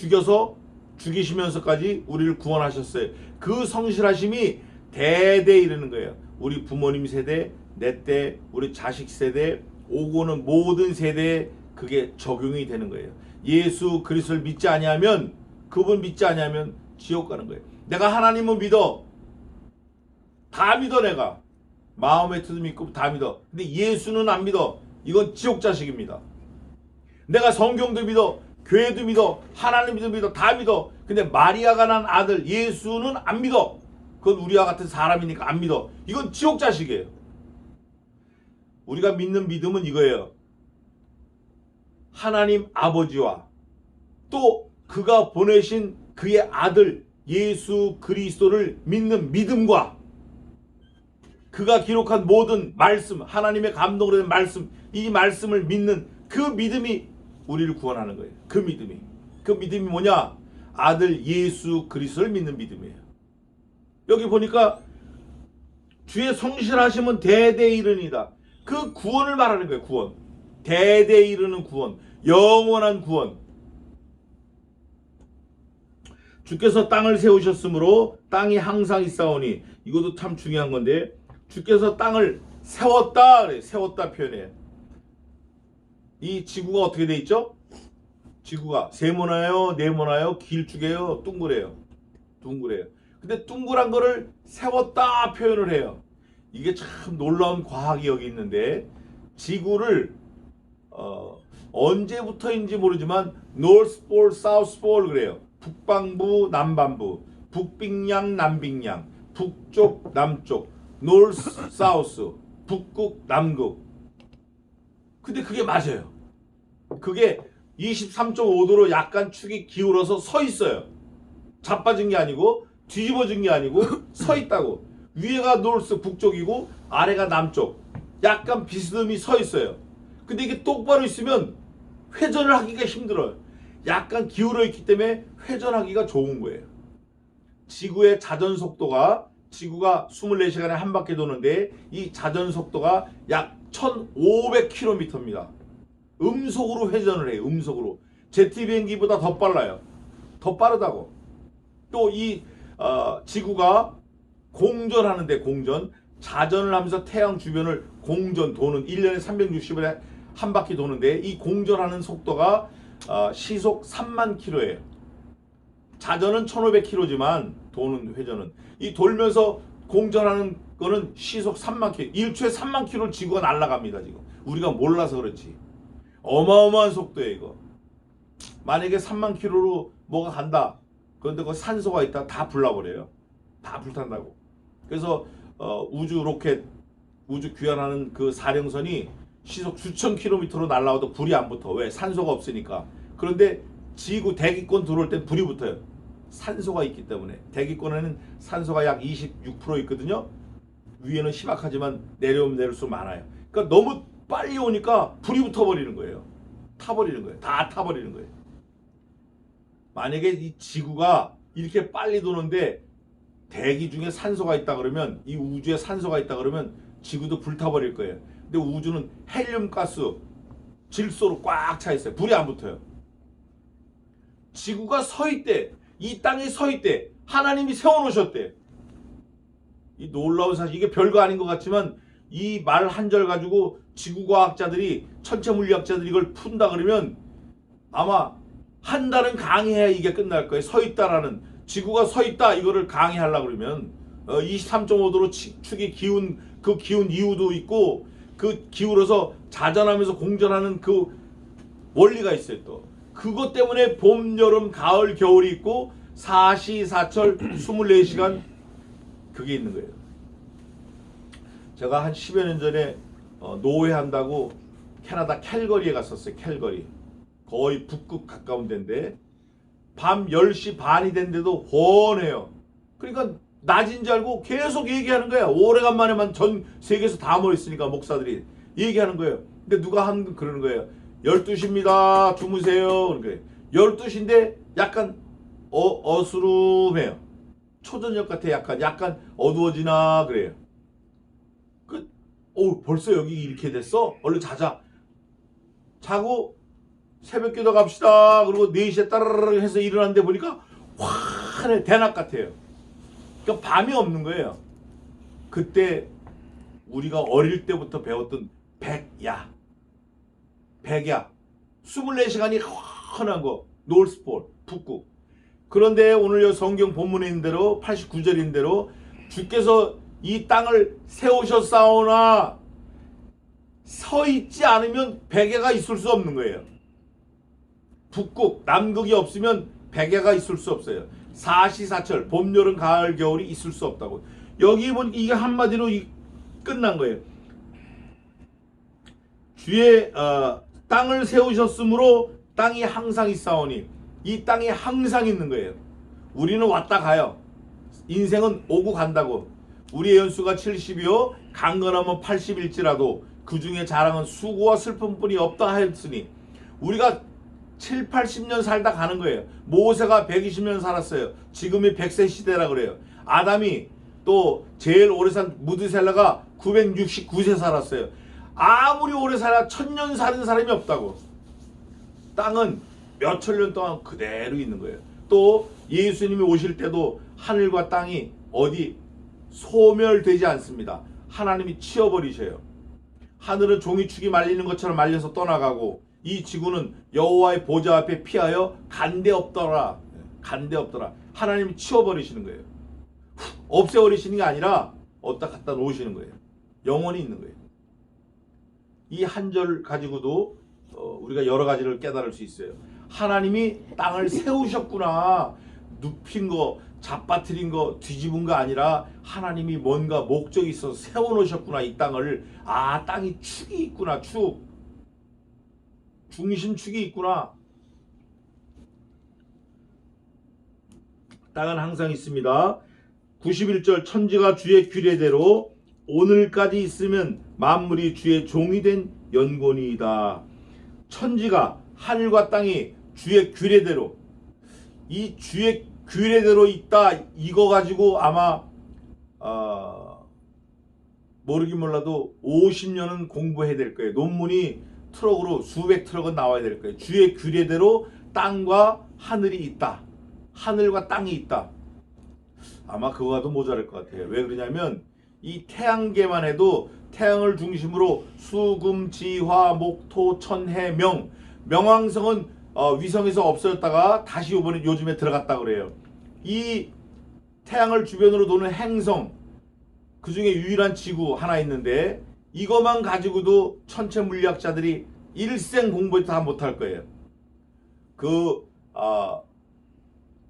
죽이시면서까지 우리를 구원하셨어요. 그 성실하심이 대대 이르는 거예요. 우리 부모님 세대, 내 때, 우리 자식 세대, 오고는 모든 세대에 그게 적용이 되는 거예요. 예수 그리스도를 믿지 아니하면, 그분 믿지 아니하면 지옥 가는 거예요. 내가 하나님을 믿어. 다 믿어 내가. 마음의 뜻도 믿고 다 믿어. 근데 예수는 안 믿어. 이건 지옥 자식입니다. 내가 성경도 믿어. 교회도 믿어. 하나님도 믿어. 다 믿어. 근데 마리아가 난 아들 예수는 안 믿어. 그건 우리와 같은 사람이니까 안 믿어. 이건 지옥 자식이에요. 우리가 믿는 믿음은 이거예요. 하나님 아버지와 또 그가 보내신 그의 아들 예수 그리스도를 믿는 믿음과 그가 기록한 모든 말씀, 하나님의 감동으로 된 말씀, 이 말씀을 믿는 그 믿음이 우리를 구원하는 거예요. 그 믿음이. 그 믿음이 뭐냐? 아들 예수 그리스도를 믿는 믿음이에요. 여기 보니까 주의 성실하심은 대대 이르니이다. 그 구원을 말하는 거예요. 구원. 대대 이르는 구원. 영원한 구원. 주께서 땅을 세우셨으므로 땅이 항상 있사오니, 이것도 참 중요한 건데, 주께서 땅을 세웠다 그래. 세웠다 표현해. 이 지구가 어떻게 돼 있죠? 지구가 세모나요, 네모나요, 길쭉해요, 둥그래요. 둥그래요. 근데 둥그란 거를 세웠다 표현을 해요. 이게 참 놀라운 과학이 여기 있는데, 지구를 언제부터인지 모르지만 North Pole, South Pole 그래요. 북반부, 남반부, 북빙양, 남빙양, 북쪽, 남쪽, North, South, 북극, 남극. 근데 그게 맞아요. 그게 23.5도로 약간 축이 기울어서 서 있어요. 자빠진 게 아니고 뒤집어진 게 아니고 서 있다고. 위에가 노스 북쪽이고 아래가 남쪽. 약간 비스듬히 서 있어요. 근데 이게 똑바로 있으면 회전을 하기가 힘들어요. 약간 기울어 있기 때문에 회전하기가 좋은 거예요. 지구의 자전 속도가, 지구가 24시간에 한 바퀴 도는데 이 자전 속도가 약 1500km입니다. 음속으로 회전을 해요. 음속으로. 제트 비행기보다 더 빨라요. 더 빠르다고. 또 이 지구가 공전하는데, 공전, 자전을 하면서 태양 주변을 공전 도는, 1년에 360일에 한 바퀴 도는데 이 공전하는 속도가 시속 3만 킬로예요. 자전은 1500km지만 도는 회전은, 이 돌면서 공전하는 거는 시속 3만 킬로. 1초에 3만 킬로를 지구가 날아갑니다. 지금 우리가 몰라서 그렇지. 어마어마한 속도예요 이거. 만약에 3만 킬로로 뭐가 간다, 그런데 거기 산소가 있다, 다 불나버려요. 다 불탄다고. 그래서 우주 로켓, 우주 귀환하는 그 사령선이 시속 수천 킬로미터로 날아와도 불이 안 붙어. 왜? 산소가 없으니까. 그런데 지구 대기권 들어올 땐 불이 붙어요. 산소가 있기 때문에. 대기권에는 산소가 약 26% 있거든요. 위에는 희박하지만 내려오면 내릴수록 많아요. 그러니까 너무 빨리 오니까 불이 붙어버리는 거예요. 타버리는 거예요. 다 타버리는 거예요. 만약에 이 지구가 이렇게 빨리 도는데 대기 중에 산소가 있다 그러면, 이 우주에 산소가 있다 그러면 지구도 불타버릴 거예요. 근데 우주는 헬륨 가스, 질소로 꽉 차 있어요. 불이 안 붙어요. 지구가 서 있대. 이 땅이 서 있대. 하나님이 세워놓으셨대. 이 놀라운 사실, 이게 별거 아닌 것 같지만 이 말 한 절 가지고 지구과학자들이, 천체물리학자들이 이걸 푼다 그러면 아마 한 달은 강의해야 이게 끝날 거예요. 서 있다라는, 지구가 서 있다 이거를 강의하려고 그러면 23.5도로 축이 기운, 그 기운 이유도 있고, 그 기울어서 자전하면서 공전하는 그 원리가 있어요. 또 그것 때문에 봄, 여름, 가을, 겨울이 있고 사시사철 24시간 그게 있는 거예요. 제가 한 10여 년 전에 노회 한다고 캐나다 캘거리에 갔었어요. 캘거리. 거의 북극 가까운 데인데 밤 10시 반이 된데도 훤해요. 그러니까 낮인 줄 알고 계속 얘기하는 거야. 오래간만에만 전 세계에서 다 모였으니까 목사들이 얘기하는 거예요. 근데 누가 그러는 거예요. 12시입니다. 주무세요. 그러니까 12시인데 약간 어스름해요. 초저녁 같아. 약간 어두워지나 그래요. 벌써 여기 이렇게 됐어? 얼른 자자. 자고 새벽 기도 갑시다. 그리고 4시에 따르르 해서 일어났는데 보니까 환해. 대낮 같아요. 그러니까 밤이 없는 거예요. 그때 우리가 어릴 때부터 배웠던 백야. 24시간이 환한 거. 노스폴, 북극. 그런데 오늘 성경 본문에 있는 대로 89절인 대로 주께서 이 땅을 세우셨사오나 서 있지 않으면 백야가 있을 수 없는 거예요. 북극, 남극이 없으면 백야가 있을 수 없어요. 사시사철, 봄, 여름, 가을, 겨울이 있을 수 없다고. 여기 보니까 이게 한마디로 끝난 거예요. 주의 땅을 세우셨으므로 땅이 항상 있사오니, 이 땅이 항상 있는 거예요. 우리는 왔다 가요. 인생은 오고 간다고. 우리의 연수가 70이요 강건하면 80일지라도 그 중에 자랑은 수고와 슬픔뿐이 없다 하였으니, 우리가 7, 80년 살다 가는 거예요. 모세가 120년 살았어요. 지금이 100세 시대라 그래요. 아담이 또 제일 오래 산 무드셀라가 969세 살았어요. 아무리 오래 살아 1000년 사는 사람이 없다고. 땅은 몇천 년 동안 그대로 있는 거예요. 또 예수님이 오실 때도 하늘과 땅이 어디 소멸되지 않습니다. 하나님이 치워버리셔요. 하늘은 종이축이 말리는 것처럼 말려서 떠나가고, 이 지구는 여호와의 보좌 앞에 피하여 간데 없더라. 간데 없더라. 하나님이 치워버리시는 거예요. 없애버리시는 게 아니라 어디다 갖다 놓으시는 거예요. 영원히 있는 거예요. 이 한 절 가지고도 우리가 여러 가지를 깨달을 수 있어요. 하나님이 땅을 세우셨구나. 눕힌 거, 잡아뜨린 거, 뒤집은 거 아니라 하나님이 뭔가 목적이 있어서 세워놓으셨구나. 이 땅을. 아, 땅이 축이 있구나. 축. 중심축이 있구나. 땅은 항상 있습니다. 91절 천지가 주의 규례대로 오늘까지 있으면 만물이 주의 종이 된 연곤이다. 천지가, 하늘과 땅이 주의 규례대로, 이 주의 규례대로 있다. 이거 가지고 아마 모르긴 몰라도 50년은 공부해야 될 거예요. 논문이 트럭으로 수백 트럭은 나와야 될 거예요. 주의 규례대로 땅과 하늘이 있다. 하늘과 땅이 있다. 아마 그거와도 모자랄 것 같아요. 왜 그러냐면 이 태양계만 해도 태양을 중심으로 수, 금, 지, 화, 목, 토, 천, 해, 명. 명왕성은 위성에서 없어졌다가 다시 요즘에 들어갔다 그래요. 이 태양을 주변으로 도는 행성, 그 중에 유일한 지구 하나 있는데 이것만 가지고도 천체 물리학자들이 일생 공부해도 다 못할 거예요.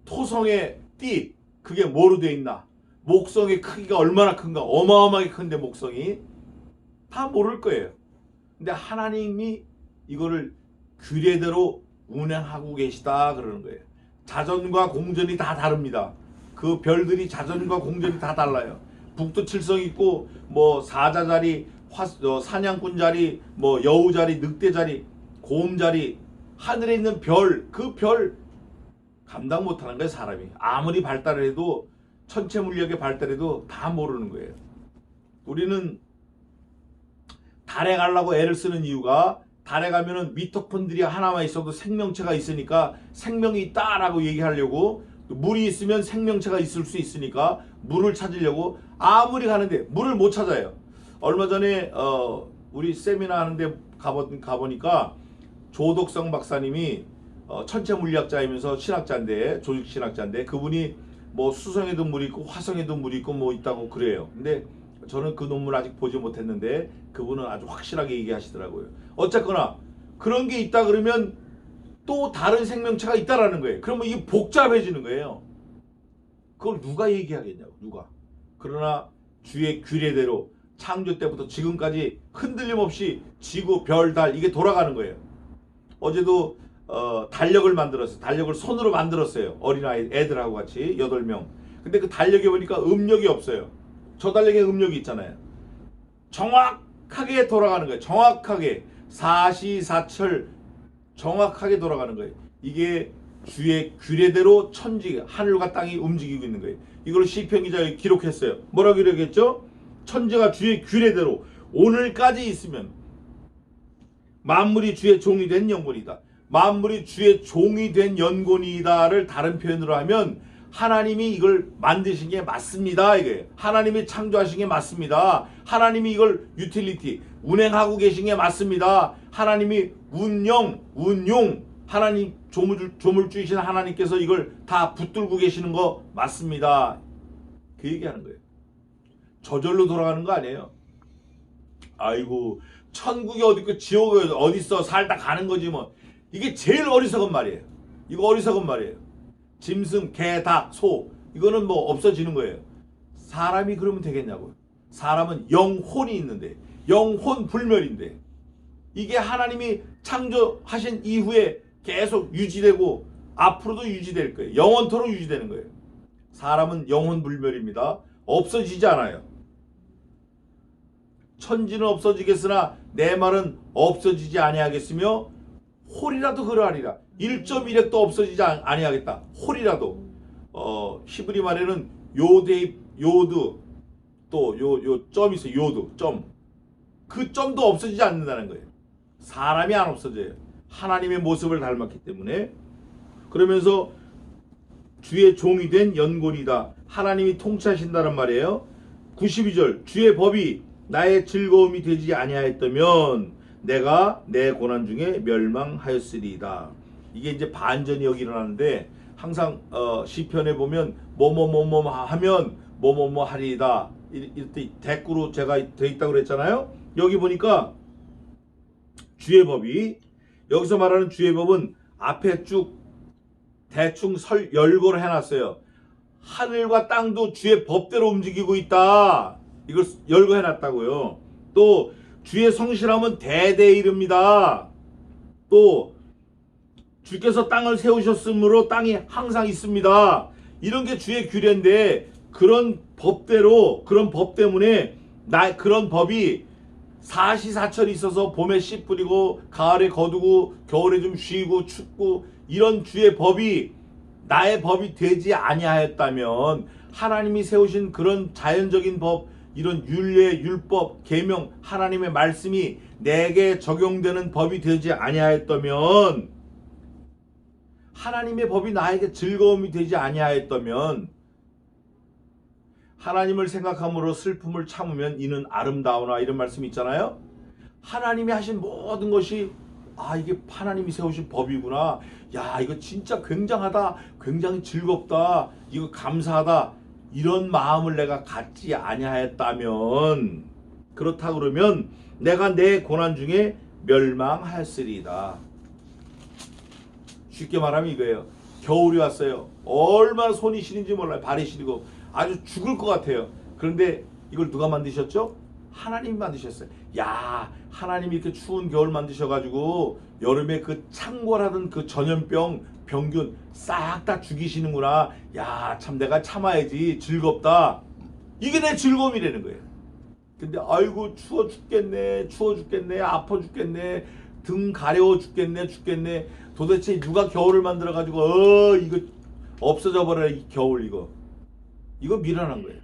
토성의 띠, 그게 뭐로 되어 있나? 목성의 크기가 얼마나 큰가? 어마어마하게 큰데 목성이 다 모를 거예요. 근데 하나님이 이거를 규례대로 운행하고 계시다 그러는 거예요. 자전과 공전이 다 다릅니다. 그 별들이 자전과 공전이 다 달라요. 북두칠성 있고 뭐 사자자리, 사냥꾼자리, 뭐 여우자리, 늑대자리, 곰자리, 하늘에 있는 별, 그 별 감당 못하는 거예요. 사람이 아무리 발달을 해도, 천체물리학의 발달해도 다 모르는 거예요. 우리는 달에 가려고 애를 쓰는 이유가 달에 가면은 미토콘드리아 하나만 있어도 생명체가 있으니까 생명이 있다라고 얘기하려고, 물이 있으면 생명체가 있을 수 있으니까 물을 찾으려고 아무리 가는데 물을 못 찾아요. 얼마 전에 우리 세미나 하는데 가보니까 조덕성 박사님이 천체 물리학자이면서 신학자인데, 조직 신학자인데, 그분이 뭐 수성에도 물이 있고 화성에도 물이 있고 뭐 있다고 그래요. 근데 저는 그 논문 아직 보지 못했는데 그분은 아주 확실하게 얘기하시더라고요. 어쨌거나 그런 게 있다 그러면 또 다른 생명체가 있다라는 거예요. 그러면 이게 복잡해지는 거예요. 그걸 누가 얘기하겠냐고, 누가. 그러나 주의 규례대로 창조 때부터 지금까지 흔들림 없이 지구, 별, 달 이게 돌아가는 거예요. 어제도 달력을 만들었어요. 달력을 손으로 만들었어요. 어린아이 애들하고 같이 8명. 근데 그 달력에 보니까 음력이 없어요. 저 달력에 음력이 있잖아요. 정확하게 돌아가는 거예요. 정확하게 사시사철 정확하게 돌아가는 거예요. 이게 주의 규례대로 천지, 하늘과 땅이 움직이고 있는 거예요. 이걸 시편 기자가 기록했어요. 뭐라고 기록했죠? 천지가 주의 규례대로 오늘까지 있으면 만물이 주의 종이 된 영혼이다. 만물이 주의 종이 된 연곤이다를 다른 표현으로 하면 하나님이 이걸 만드신 게 맞습니다. 이거예요. 하나님이 창조하신 게 맞습니다. 하나님이 이걸 유틸리티, 운행하고 계신 게 맞습니다. 하나님이 운용, 하나님 조물주이신 하나님께서 이걸 다 붙들고 계시는 거 맞습니다. 그 얘기하는 거예요. 저절로 돌아가는 거 아니에요. 아이고, 천국이 어디 있고 지옥이 어디 있어, 살다 가는 거지 뭐. 이게 제일 어리석은 말이에요. 이거 어리석은 말이에요. 짐승, 개, 닭, 소 이거는 뭐 없어지는 거예요. 사람이 그러면 되겠냐고요. 사람은 영혼이 있는데, 영혼 불멸인데, 이게 하나님이 창조하신 이후에 계속 유지되고 앞으로도 유지될 거예요. 영원토록 유지되는 거예요. 사람은 영혼 불멸입니다. 없어지지 않아요. 천지는 없어지겠으나 내 말은 없어지지 아니하겠으며 홀이라도 그러하리라. 1.1핵도 없어지지 아니하겠다. 홀이라도. 히브리 말에는 요드 또 요 점이 있어요. 요드 점. 그 점도 없어지지 않는다는 거예요. 사람이 안 없어져요. 하나님의 모습을 닮았기 때문에. 그러면서 주의 종이 된 연골이다. 하나님이 통치하신다는 말이에요. 92절 주의 법이 나의 즐거움이 되지 아니하였다면 내가 내 고난 중에 멸망하였으리이다. 이게 이제 반전이 여기 일어나는데, 항상 시편에 보면 뭐뭐뭐뭐 하면 뭐뭐뭐 하리이다. 이때 대꾸로 제가 돼 있다고 그랬잖아요. 여기 보니까 주의 법이, 여기서 말하는 주의 법은 앞에 쭉 대충 열거를 해놨어요. 하늘과 땅도 주의 법대로 움직이고 있다. 이걸 열거해놨다고요. 또 주의 성실함은 대대에 이릅니다. 또 주께서 땅을 세우셨으므로 땅이 항상 있습니다. 이런 게 주의 규례인데, 그런 법대로, 그런 법 때문에 그런 법이 사시사철이 있어서 봄에 씨 뿌리고 가을에 거두고 겨울에 좀 쉬고 춥고, 이런 주의 법이 나의 법이 되지 아니하였다면, 하나님이 세우신 그런 자연적인 법, 이런 율례, 율법, 계명, 하나님의 말씀이 내게 적용되는 법이 되지 아니하였다면, 하나님의 법이 나에게 즐거움이 되지 아니하였다면, 하나님을 생각함으로 슬픔을 참으면 이는 아름다우나, 이런 말씀이 있잖아요. 하나님이 하신 모든 것이 이게 하나님이 세우신 법이구나. 야, 이거 진짜 굉장하다. 굉장히 즐겁다. 이거 감사하다. 이런 마음을 내가 갖지 아니하였다면, 그렇다 그러면 내가 내 고난 중에 멸망하였으리이다. 쉽게 말하면 이거예요. 겨울이 왔어요. 얼마나 손이 시린지 몰라요. 발이 시리고 아주 죽을 것 같아요. 그런데 이걸 누가 만드셨죠? 하나님이 만드셨어요. 야, 하나님이 이렇게 추운 겨울 만드셔가지고 여름에 그 창궐하던 그 전염병, 병균 싹 다 죽이시는구나. 야, 참 내가 참아야지. 즐겁다. 이게 내 즐거움이라는 거예요. 근데 아이고 추워 죽겠네, 아파 죽겠네, 등 가려워 죽겠네. 도대체 누가 겨울을 만들어가지고 이거 없어져 버려, 이 겨울. 이거 미련한 거예요.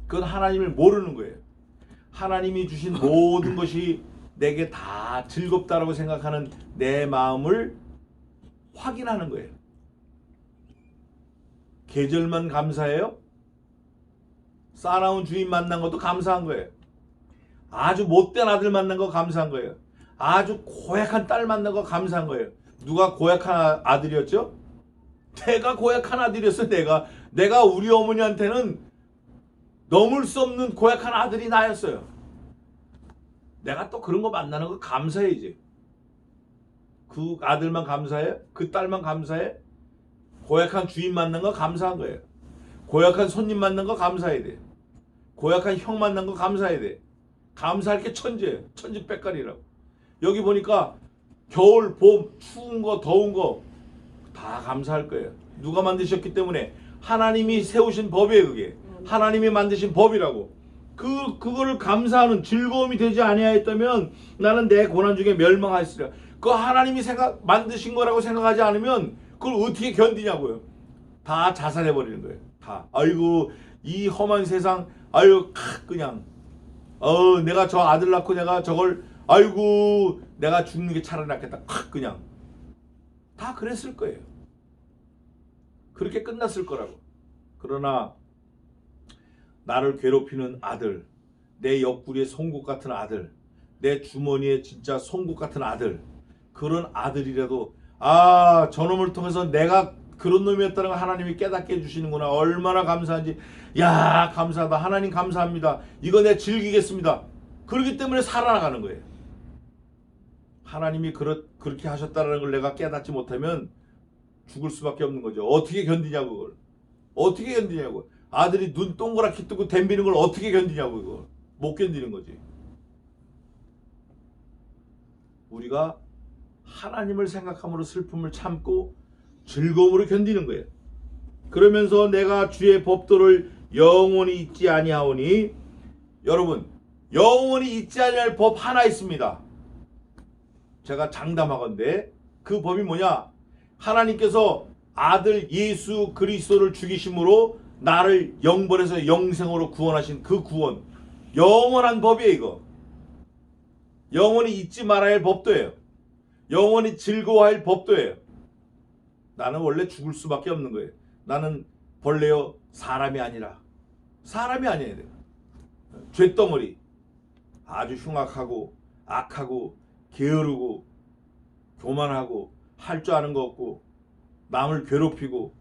그건 하나님을 모르는 거예요. 하나님이 주신 모든 것이 내게 다 즐겁다라고 생각하는 내 마음을 확인하는 거예요. 계절만 감사해요? 싸나운 주인 만난 것도 감사한 거예요. 아주 못된 아들 만난 거 감사한 거예요. 아주 고약한 딸 만난 거 감사한 거예요. 누가 고약한 아들이었죠? 내가 고약한 아들이었어. 내가 우리 어머니한테는 넘을 수 없는 고약한 아들이 나였어요. 내가 또 그런 거 만나는 거 감사해야지. 그 아들만 감사해? 그 딸만 감사해? 고약한 주인 만난 거 감사한 거예요. 고약한 손님 만난 거 감사해야 돼. 고약한 형 만난 거 감사해야 돼. 감사할 게 천재예요. 천지백갈이라고. 여기 보니까 겨울, 봄, 추운 거, 더운 거 다 감사할 거예요. 누가 만드셨기 때문에 하나님이 세우신 법이에요. 그게 하나님이 만드신 법이라고. 그거를 감사하는 즐거움이 되지 아니하였다면 나는 내 고난 중에 멸망하였으리라. 그 하나님이 만드신 거라고 생각하지 않으면 그걸 어떻게 견디냐고요. 다 자살해 버리는 거예요. 다. 아이고 이 험한 세상. 아유 그냥 내가 저 아들 낳고 내가 저걸 아이고 내가 죽는 게 차라리 낫겠다. 그냥 다 그랬을 거예요. 그렇게 끝났을 거라고. 그러나 나를 괴롭히는 아들, 내 옆구리에 송곳 같은 아들, 내 주머니에 진짜 송곳 같은 아들, 그런 아들이라도 저놈을 통해서 내가 그런 놈이었다는 걸 하나님이 깨닫게 해주시는구나. 얼마나 감사한지. 야 감사하다. 하나님 감사합니다. 이거 내가 즐기겠습니다. 그렇기 때문에 살아나가는 거예요. 하나님이 그렇게 하셨다는 걸 내가 깨닫지 못하면 죽을 수밖에 없는 거죠. 어떻게 견디냐고 그걸. 어떻게 견디냐고. 아들이 눈 동그랗게 뜨고 댐비는 걸 어떻게 견디냐고 그걸. 못 견디는 거지. 우리가 하나님을 생각함으로 슬픔을 참고 즐거움으로 견디는 거예요. 그러면서 내가 주의 법도를 영원히 잊지 아니하오니, 여러분 영원히 잊지 아니할 법 하나 있습니다. 제가 장담하건대 그 법이 뭐냐? 하나님께서 아들 예수 그리스도를 죽이심으로 나를 영벌에서 영생으로 구원하신 그 구원, 영원한 법이에요. 이거 영원히 잊지 말아야 할 법도예요. 영원히 즐거워할 법도예요. 나는 원래 죽을 수밖에 없는 거예요. 나는 벌레요 사람이 아니라. 사람이 아니에요. 쇳덩어리. 아주 흉악하고 악하고 게으르고 교만하고 할 줄 아는 거 없고 남을 괴롭히고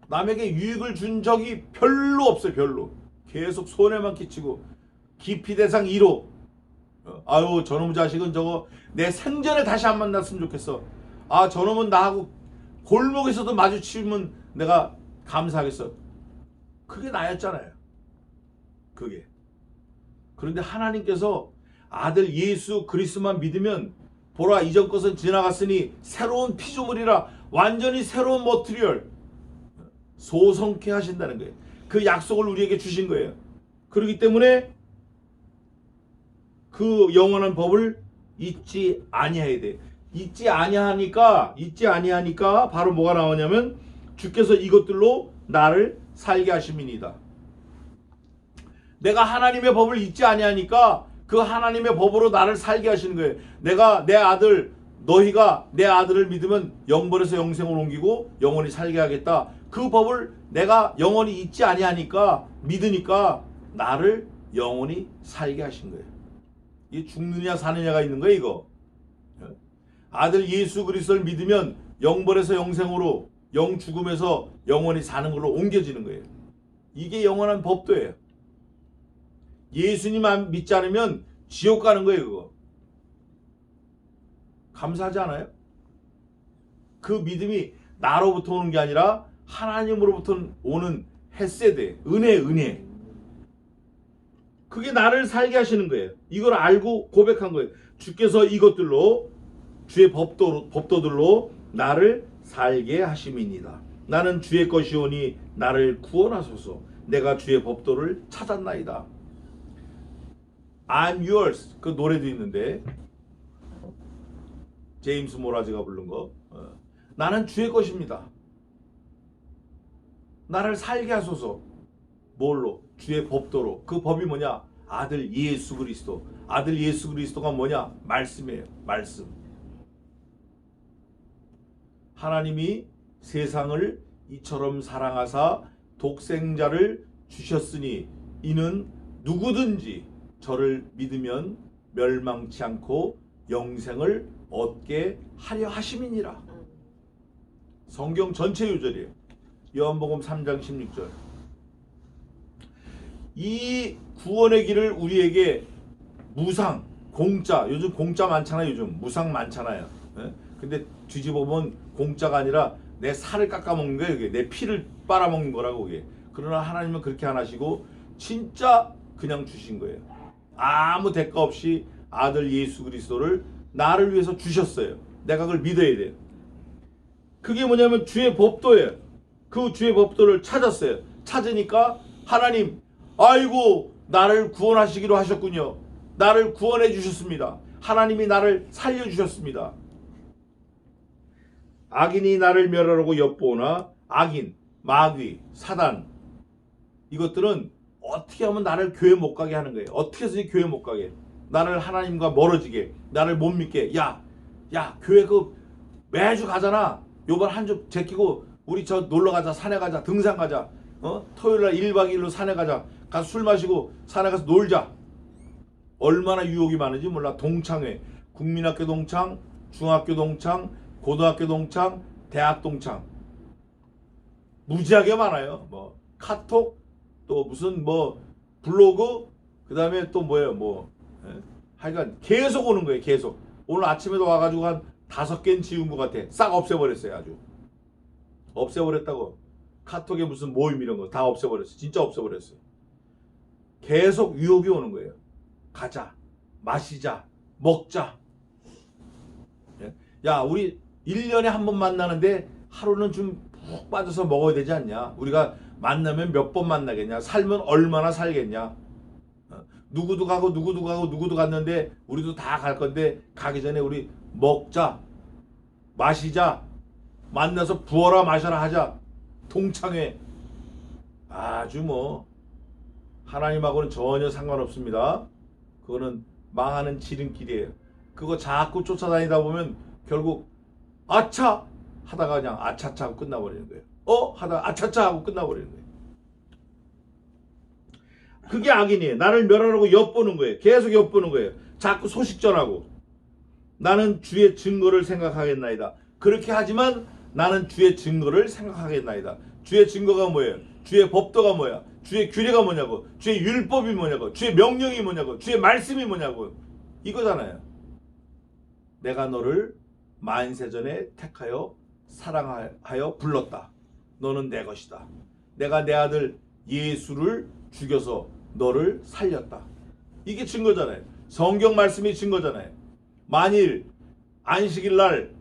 남에게 유익을 준 적이 별로 없어요. 별로. 계속 손해만 끼치고 기피 대상 1호. 아유 저놈 자식은 저거 내 생전에 다시 안 만났으면 좋겠어. 저놈은 나하고 골목에서도 마주치면 내가 감사하겠어. 그게 나였잖아요. 그게. 그런데 하나님께서 아들 예수 그리스도만 믿으면 보라 이전 것은 지나갔으니 새로운 피조물이라. 완전히 새로운 머티리얼 소성케 하신다는 거예요. 그 약속을 우리에게 주신 거예요. 그렇기 때문에 그 영원한 법을 잊지 아니해야 돼. 잊지 아니하니까 바로 뭐가 나오냐면 주께서 이것들로 나를 살게 하심이니이다. 내가 하나님의 법을 잊지 아니하니까 그 하나님의 법으로 나를 살게 하시는 거예요. 내가 내 아들, 너희가 내 아들을 믿으면 영벌에서 영생으로 옮기고 영원히 살게 하겠다. 그 법을 내가 영원히 잊지 아니하니까 믿으니까 나를 영원히 살게 하신 거예요. 이 죽느냐 사느냐가 있는 거예요. 이거. 아들 예수 그리스도를 믿으면 영벌에서 영생으로 영 죽음에서 영원히 사는 걸로 옮겨지는 거예요. 이게 영원한 법도예요. 예수님 안 믿지 않으면 지옥 가는 거예요. 그거. 감사하지 않아요? 그 믿음이 나로부터 오는 게 아니라 하나님으로부터 오는 헤세드, 은혜. 그게 나를 살게 하시는 거예요. 이걸 알고 고백한 거예요. 주께서 이것들로 주의 법도들로 나를 살게 하심이니이다. 나는 주의 것이오니 나를 구원하소서. 내가 주의 법도를 찾았나이다. I'm yours. 그 노래도 있는데 제임스 모라즈가 부른 거. 나는 주의 것입니다. 나를 살게 하소서. 뭘로? 주의 법도로. 그 법이 뭐냐? 아들 예수 그리스도. 아들 예수 그리스도가 뭐냐? 말씀이에요. 말씀. 하나님이 세상을 이처럼 사랑하사 독생자를 주셨으니 이는 누구든지 저를 믿으면 멸망치 않고 영생을 얻게 하려 하심이니라. 성경 전체 요절이에요. 요한복음 3장 16절. 이 구원의 길을 우리에게 무상, 공짜, 요즘 공짜 많잖아요. 요즘 무상 많잖아요. 예? 근데 뒤집어보면 공짜가 아니라 내 살을 깎아먹는 거예요. 이게 내 피를 빨아먹는 거라고. 이게. 그러나 하나님은 그렇게 안 하시고 진짜 그냥 주신 거예요. 아무 대가 없이 아들 예수 그리스도를 나를 위해서 주셨어요. 내가 그걸 믿어야 돼요. 그게 뭐냐면 주의 법도예요. 그 주의 법도를 찾았어요. 찾으니까 하나님, 아이고 나를 구원하시기로 하셨군요. 나를 구원해 주셨습니다. 하나님이 나를 살려주셨습니다. 악인이 나를 멸하려고 엿보나 악인, 마귀, 사단 이것들은 어떻게 하면 나를 교회 못 가게 하는 거예요. 어떻게 해서든지 교회 못 가게, 나를 하나님과 멀어지게, 나를 못 믿게. 야 교회 그 매주 가잖아. 요번 한 주 제끼고 우리 저 놀러 가자, 산에 가자, 등산 가자. 토요일날 1박 2일로 산에 가자. 가서 술 마시고 산에 가서 놀자. 얼마나 유혹이 많은지 몰라. 동창회, 국민학교 동창, 중학교 동창, 고등학교 동창, 대학 동창 무지하게 많아요. 뭐 카톡, 또 무슨 뭐 블로그, 그 다음에 또 뭐예요, 하여간 계속 오는 거예요. 계속. 오늘 아침에도 와가지고 한 5개는 지운 것 같아. 싹 없애버렸어요. 아주 없애버렸다고. 카톡에 무슨 모임 이런 거 다 없애버렸어. 진짜 없애버렸어요. 계속 유혹이 오는 거예요. 가자, 마시자, 먹자. 야, 우리 1년에 한 번 만나는데 하루는 좀 푹 빠져서 먹어야 되지 않냐? 우리가 만나면 몇 번 만나겠냐? 살면 얼마나 살겠냐? 누구도 가고 누구도 가고 누구도 갔는데 우리도 다 갈 건데 가기 전에 우리 먹자, 마시자, 만나서 부어라 마셔라 하자. 동창회. 아주 뭐 하나님하고는 전혀 상관없습니다. 그거는 망하는 지름길이에요. 그거 자꾸 쫓아다니다 보면 결국 아차 하다가 그냥 아차차 하고 끝나버리는 거예요. 하다가 아차차 하고 끝나버리는 거예요. 그게 악인이에요. 나를 멸하라고 엿보는 거예요. 계속 엿보는 거예요. 자꾸 소식 전하고. 나는 주의 증거를 생각하겠나이다. 그렇게 하지만 나는 주의 증거를 생각하겠나이다. 주의 증거가 뭐예요? 주의 법도가 뭐야? 주의 규례가 뭐냐고? 주의 율법이 뭐냐고? 주의 명령이 뭐냐고? 주의 말씀이 뭐냐고? 이거잖아요. 내가 너를 만세전에 택하여 사랑하여 불렀다. 너는 내 것이다. 내가 내 아들 예수를 죽여서 너를 살렸다. 이게 증거잖아요. 성경 말씀이 증거잖아요. 만일 안식일 날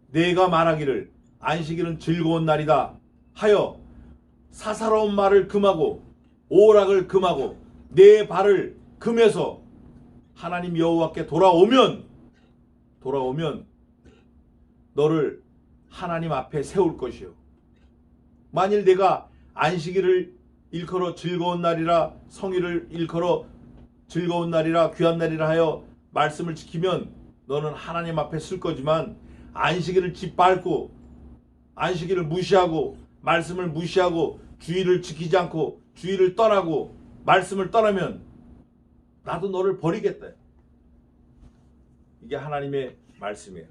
내가 말하기를 안식일은 즐거운 날이다 하여 사사로운 말을 금하고 오락을 금하고 내 발을 금해서 하나님 여호와께 돌아오면 너를 하나님 앞에 세울 것이요. 만일 내가 안식일을 일컬어 즐거운 날이라, 성일을 일컬어 즐거운 날이라, 귀한 날이라 하여 말씀을 지키면 너는 하나님 앞에 쓸 거지만, 안식일을 짓밟고 안식일을 무시하고 말씀을 무시하고 주의를 지키지 않고 주의를 떠나고 말씀을 떠나면 나도 너를 버리겠다. 이게 하나님의 말씀이에요.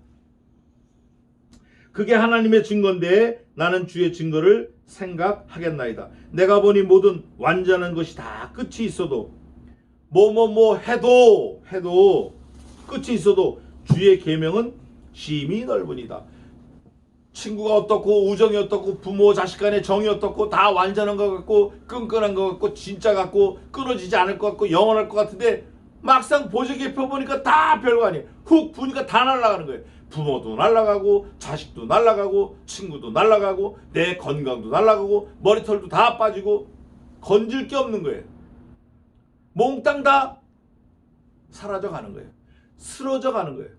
그게 하나님의 증거인데 나는 주의 증거를 생각하겠나이다. 내가 보니 모든 완전한 것이 다 끝이 있어도 뭐 해도 끝이 있어도 주의 계명은 심히 넓으니다. 친구가 어떻고 우정이 어떻고 부모 자식 간의 정이 어떻고 다 완전한 것 같고 끈끈한 것 같고 진짜 같고 끊어지지 않을 것 같고 영원할 것 같은데 막상 보조기에 펴보니까 다 별거 아니에요. 훅 부니까 다 날아가는 거예요. 부모도 날아가고 자식도 날아가고 친구도 날아가고 내 건강도 날아가고 머리털도 다 빠지고 건질 게 없는 거예요. 몽땅 다 사라져 가는 거예요. 쓰러져 가는 거예요.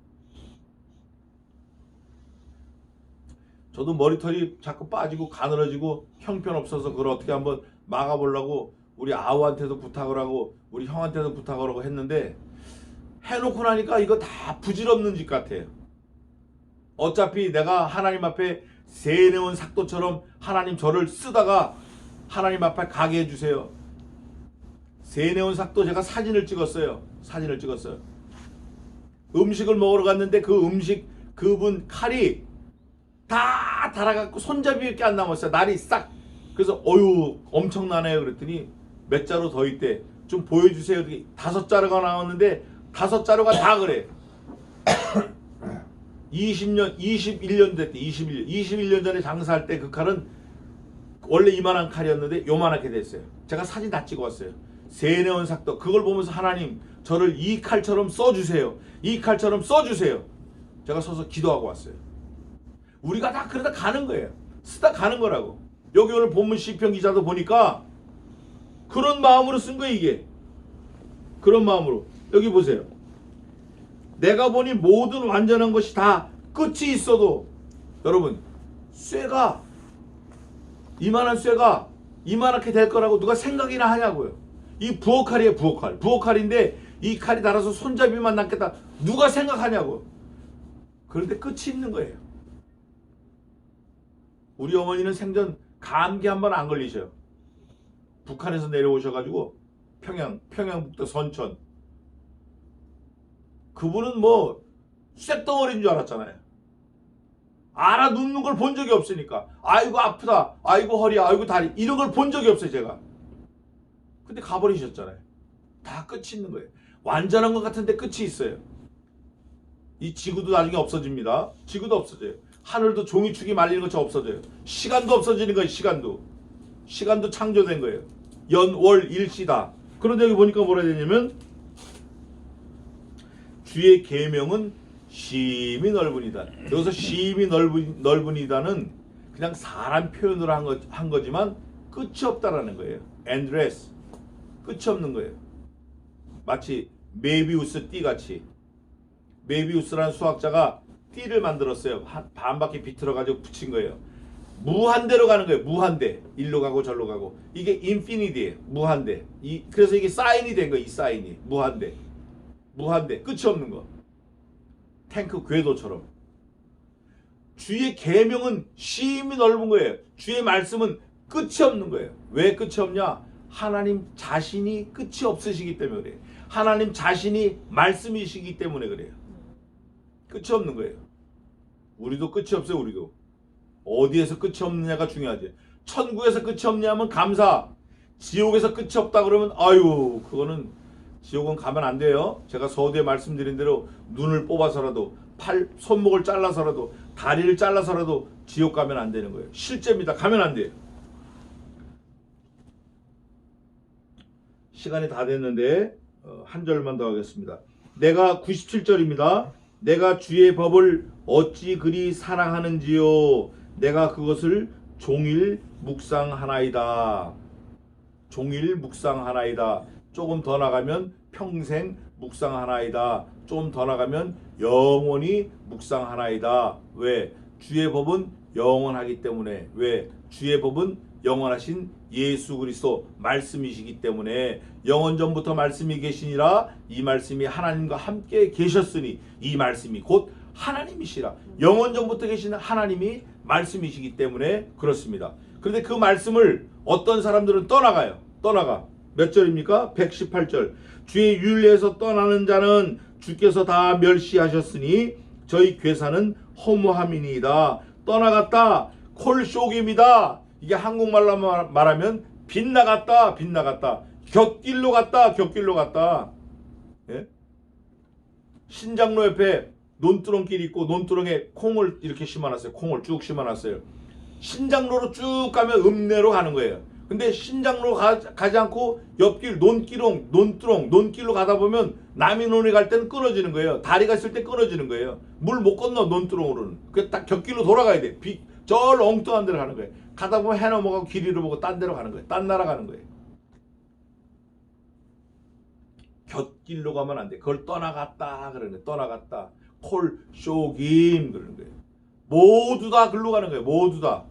저도 머리털이 자꾸 빠지고 가늘어지고 형편없어서 그걸 어떻게 한번 막아보려고 우리 아우한테도 부탁을 하고 우리 형한테도 부탁을 하고 했는데 해놓고 나니까 이거 다 부질없는 짓 같아요. 어차피 내가 하나님 앞에 새내온 삭도처럼 하나님 저를 쓰다가 하나님 앞에 가게 해주세요. 새내온 삭도 제가 사진을 찍었어요. 음식을 먹으러 갔는데 그 음식 그분 칼이 다 달아갖고 손잡이밖에 안 남았어요. 날이 싹. 그래서 어유 엄청나네요. 그랬더니 몇 자루 더 있대. 좀 보여주세요. 5자루가 나왔는데 5자루가 다 그래. 21년 됐대. 21년 전에 장사할 때 그 칼은 원래 이만한 칼이었는데 요만하게 됐어요. 제가 사진 다 찍어왔어요. 새내온 삭도. 그걸 보면서 하나님 저를 이 칼처럼 써주세요. 이 칼처럼 써주세요. 제가 서서 기도하고 왔어요. 우리가 다 그러다 가는 거예요. 쓰다 가는 거라고. 여기 오늘 본문 시편 기자도 보니까 그런 마음으로 쓴 거예요. 이게 그런 마음으로. 여기 보세요. 내가 보니 모든 완전한 것이 다 끝이 있어도 여러분 쇠가 이만한 쇠가 이만하게 될 거라고 누가 생각이나 하냐고요. 이 부엌칼이에요. 부엌칼인데 이 칼이 달아서 손잡이만 남겠다 누가 생각하냐고. 그런데 끝이 있는 거예요. 우리 어머니는 생전 감기 한 번 안 걸리셔요. 북한에서 내려오셔가지고 평양북도 선천. 그분은 뭐 쇳덩어리인 줄 알았잖아요. 알아눕는 걸 본 적이 없으니까. 아이고 아프다. 아이고 허리야. 아이고 다리. 이런 걸 본 적이 없어요 제가. 근데 가버리셨잖아요. 다 끝이 있는 거예요. 완전한 것 같은데 끝이 있어요. 이 지구도 나중에 없어집니다. 지구도 없어져요. 하늘도 종이축이 말리는 것처럼 없어져요. 시간도 없어지는 거예요. 시간도 창조된 거예요. 연, 월, 일시다. 그런데 여기 보니까 뭐라 해야 되냐면 주의 계명은 심히 넓으니다. 여기서 심히 넓으니다는 그냥 사람 표현으로 한 거지만 끝이 없다라는 거예요. endless. 끝이 없는 거예요. 마치 메비우스 띠같이. 메비우스라는 수학자가 띠를 만들었어요. 반바퀴 비틀어가지고 붙인 거예요. 무한대로 가는 거예요. 무한대. 일로 가고 절로 가고. 이게 인피니티예요. 무한대. 그래서 이게 사인이 된 거예요. 이 사인이. 무한대. 끝이 없는 거. 탱크 궤도처럼. 주의 계명은 심히 넓은 거예요. 주의 말씀은 끝이 없는 거예요. 왜 끝이 없냐? 하나님 자신이 끝이 없으시기 때문에 그래요. 하나님 자신이 말씀이시기 때문에 그래요. 끝이 없는 거예요. 우리도 끝이 없어요. 우리도. 어디에서 끝이 없느냐가 중요하지. 천국에서 끝이 없냐면 감사. 지옥에서 끝이 없다 그러면 아유 그거는 지옥은 가면 안 돼요. 제가 서두에 말씀드린 대로 눈을 뽑아서라도 손목을 잘라서라도 다리를 잘라서라도 지옥 가면 안 되는 거예요. 실제입니다. 가면 안 돼요. 시간이 다 됐는데 한 절만 더 하겠습니다. 내가 97절입니다. 내가 주의 법을 어찌 그리 사랑하는지요. 내가 그것을 종일 묵상하나이다. 종일 묵상하나이다. 조금 더 나가면 평생 묵상하나이다. 좀 더 나가면 영원히 묵상하나이다. 왜? 주의 법은 영원하기 때문에. 왜? 주의 법은 영원하신 예수 그리스도 말씀이시기 때문에 영원전부터 말씀이 계시니라. 이 말씀이 하나님과 함께 계셨으니 이 말씀이 곧 하나님이시라. 영원전부터 계시는 하나님이 말씀이시기 때문에 그렇습니다. 그런데 그 말씀을 어떤 사람들은 떠나가요. 몇 절입니까? 118절. 주의 윤례에서 떠나는 자는 주께서 다 멸시하셨으니 저희 괴사는 허무함이니이다. 떠나갔다. 콜쇼기입니다. 이게 한국말로 말하면 빗나갔다. 곁길로 갔다. 예? 신장로 옆에 논두렁길이 있고 논두렁에 콩을 이렇게 심어놨어요. 콩을 쭉 심어놨어요. 신장로로 쭉 가면 읍내로 가는 거예요. 근데 신장로로 가지 않고 옆길 논두렁 가다 보면 남이논에 갈 때는 끊어지는 거예요. 다리가 있을 때 끊어지는 거예요. 물 못 건너 논두렁으로는. 그 딱 곁길로 돌아가야 돼. 저 엉뚱한 데로 가는 거예요. 가다 보면 해 넘어가고 길 잃어보고 딴 데로 가는 거예요. 딴 나라 가는 거예요. 곁길로 가면 안 돼. 그걸 떠나갔다 그러네. 떠나갔다. 콜 쇼김 그러는 거예요. 모두 다 글로 가는 거예요. 모두 다.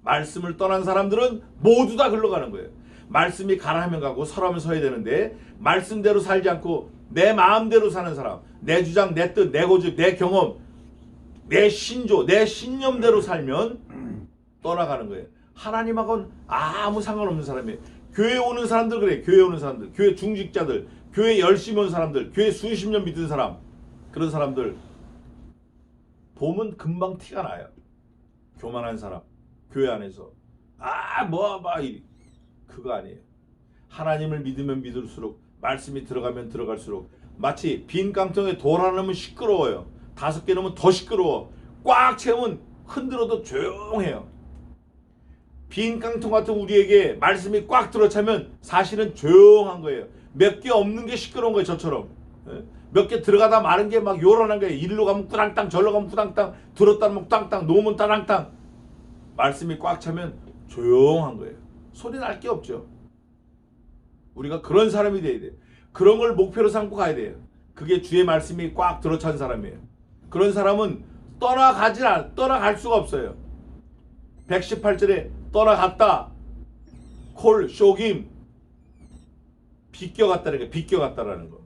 말씀을 떠난 사람들은 모두 다 글로 가는 거예요. 말씀이 가라 하면 가고 서라면 서야 되는데 말씀대로 살지 않고 내 마음대로 사는 사람, 내 주장, 내 뜻, 내 고집, 내 경험, 내 신조, 내 신념대로 살면 떠나가는 거예요. 하나님하고는 아무 상관없는 사람이에요. 교회 오는 사람들 그래. 교회 오는 사람들, 교회 중직자들, 교회 열심히 온 사람들, 교회 수십 년 믿은 사람, 그런 사람들 보면 금방 티가 나요. 교만한 사람, 교회 안에서 그거 아니에요. 하나님을 믿으면 믿을수록, 말씀이 들어가면 들어갈수록 마치 빈 깡통에 돌 하나 넣으면 시끄러워요. 5개 넣으면 더 시끄러워. 꽉 채우면 흔들어도 조용해요. 빈 깡통 같은 우리에게 말씀이 꽉 들어차면 사실은 조용한 거예요. 몇 개 없는 게 시끄러운 거예요. 저처럼. 몇 개 들어가다 마른 게 막 요란한 거예요. 이리로 가면 꾸당땅, 절로 가면 꾸당땅, 들었다 놓으면 땅땅, 놓으면 따랑땅. 말씀이 꽉 차면 조용한 거예요. 소리 날 게 없죠. 우리가 그런 사람이 돼야 돼요. 그런 걸 목표로 삼고 가야 돼요. 그게 주의 말씀이 꽉 들어찬 사람이에요. 그런 사람은 떠나갈 수가 없어요. 118절에 떠나갔다. 콜, 쇼김. 비껴갔다는 게 비껴갔다라는 거.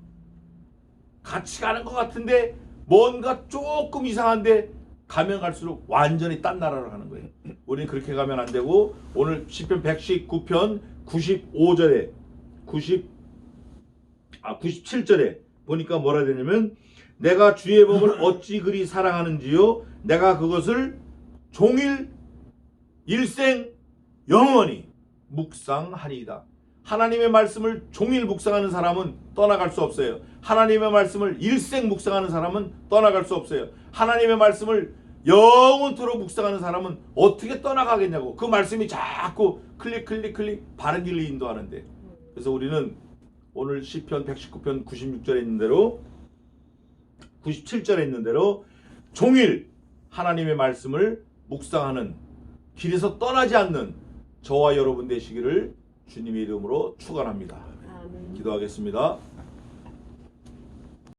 같이 가는 것 같은데 뭔가 조금 이상한데 가면 갈수록 완전히 딴 나라로 가는 거예요. 우리는 그렇게 가면 안 되고 오늘 시편 119편 95절에 97절에 보니까 뭐라 되냐면 내가 주의 법을 어찌 그리 사랑하는지요 내가 그것을 종일 일생 영원히 묵상하니이다. 하나님의 말씀을 종일 묵상하는 사람은 떠나갈 수 없어요. 하나님의 말씀을 일생 묵상하는 사람은 떠나갈 수 없어요. 하나님의 말씀을 영원토록 묵상하는 사람은 어떻게 떠나가겠냐고. 그 말씀이 자꾸 클릭 바른 길로 인도하는데. 그래서 우리는 오늘 시편 119편 96절에 있는 대로 97절에 있는 대로 종일 하나님의 말씀을 묵상하는 길에서 떠나지 않는 저와 여러분 되시기를 주님의 이름으로 축원합니다. 아멘. 기도하겠습니다.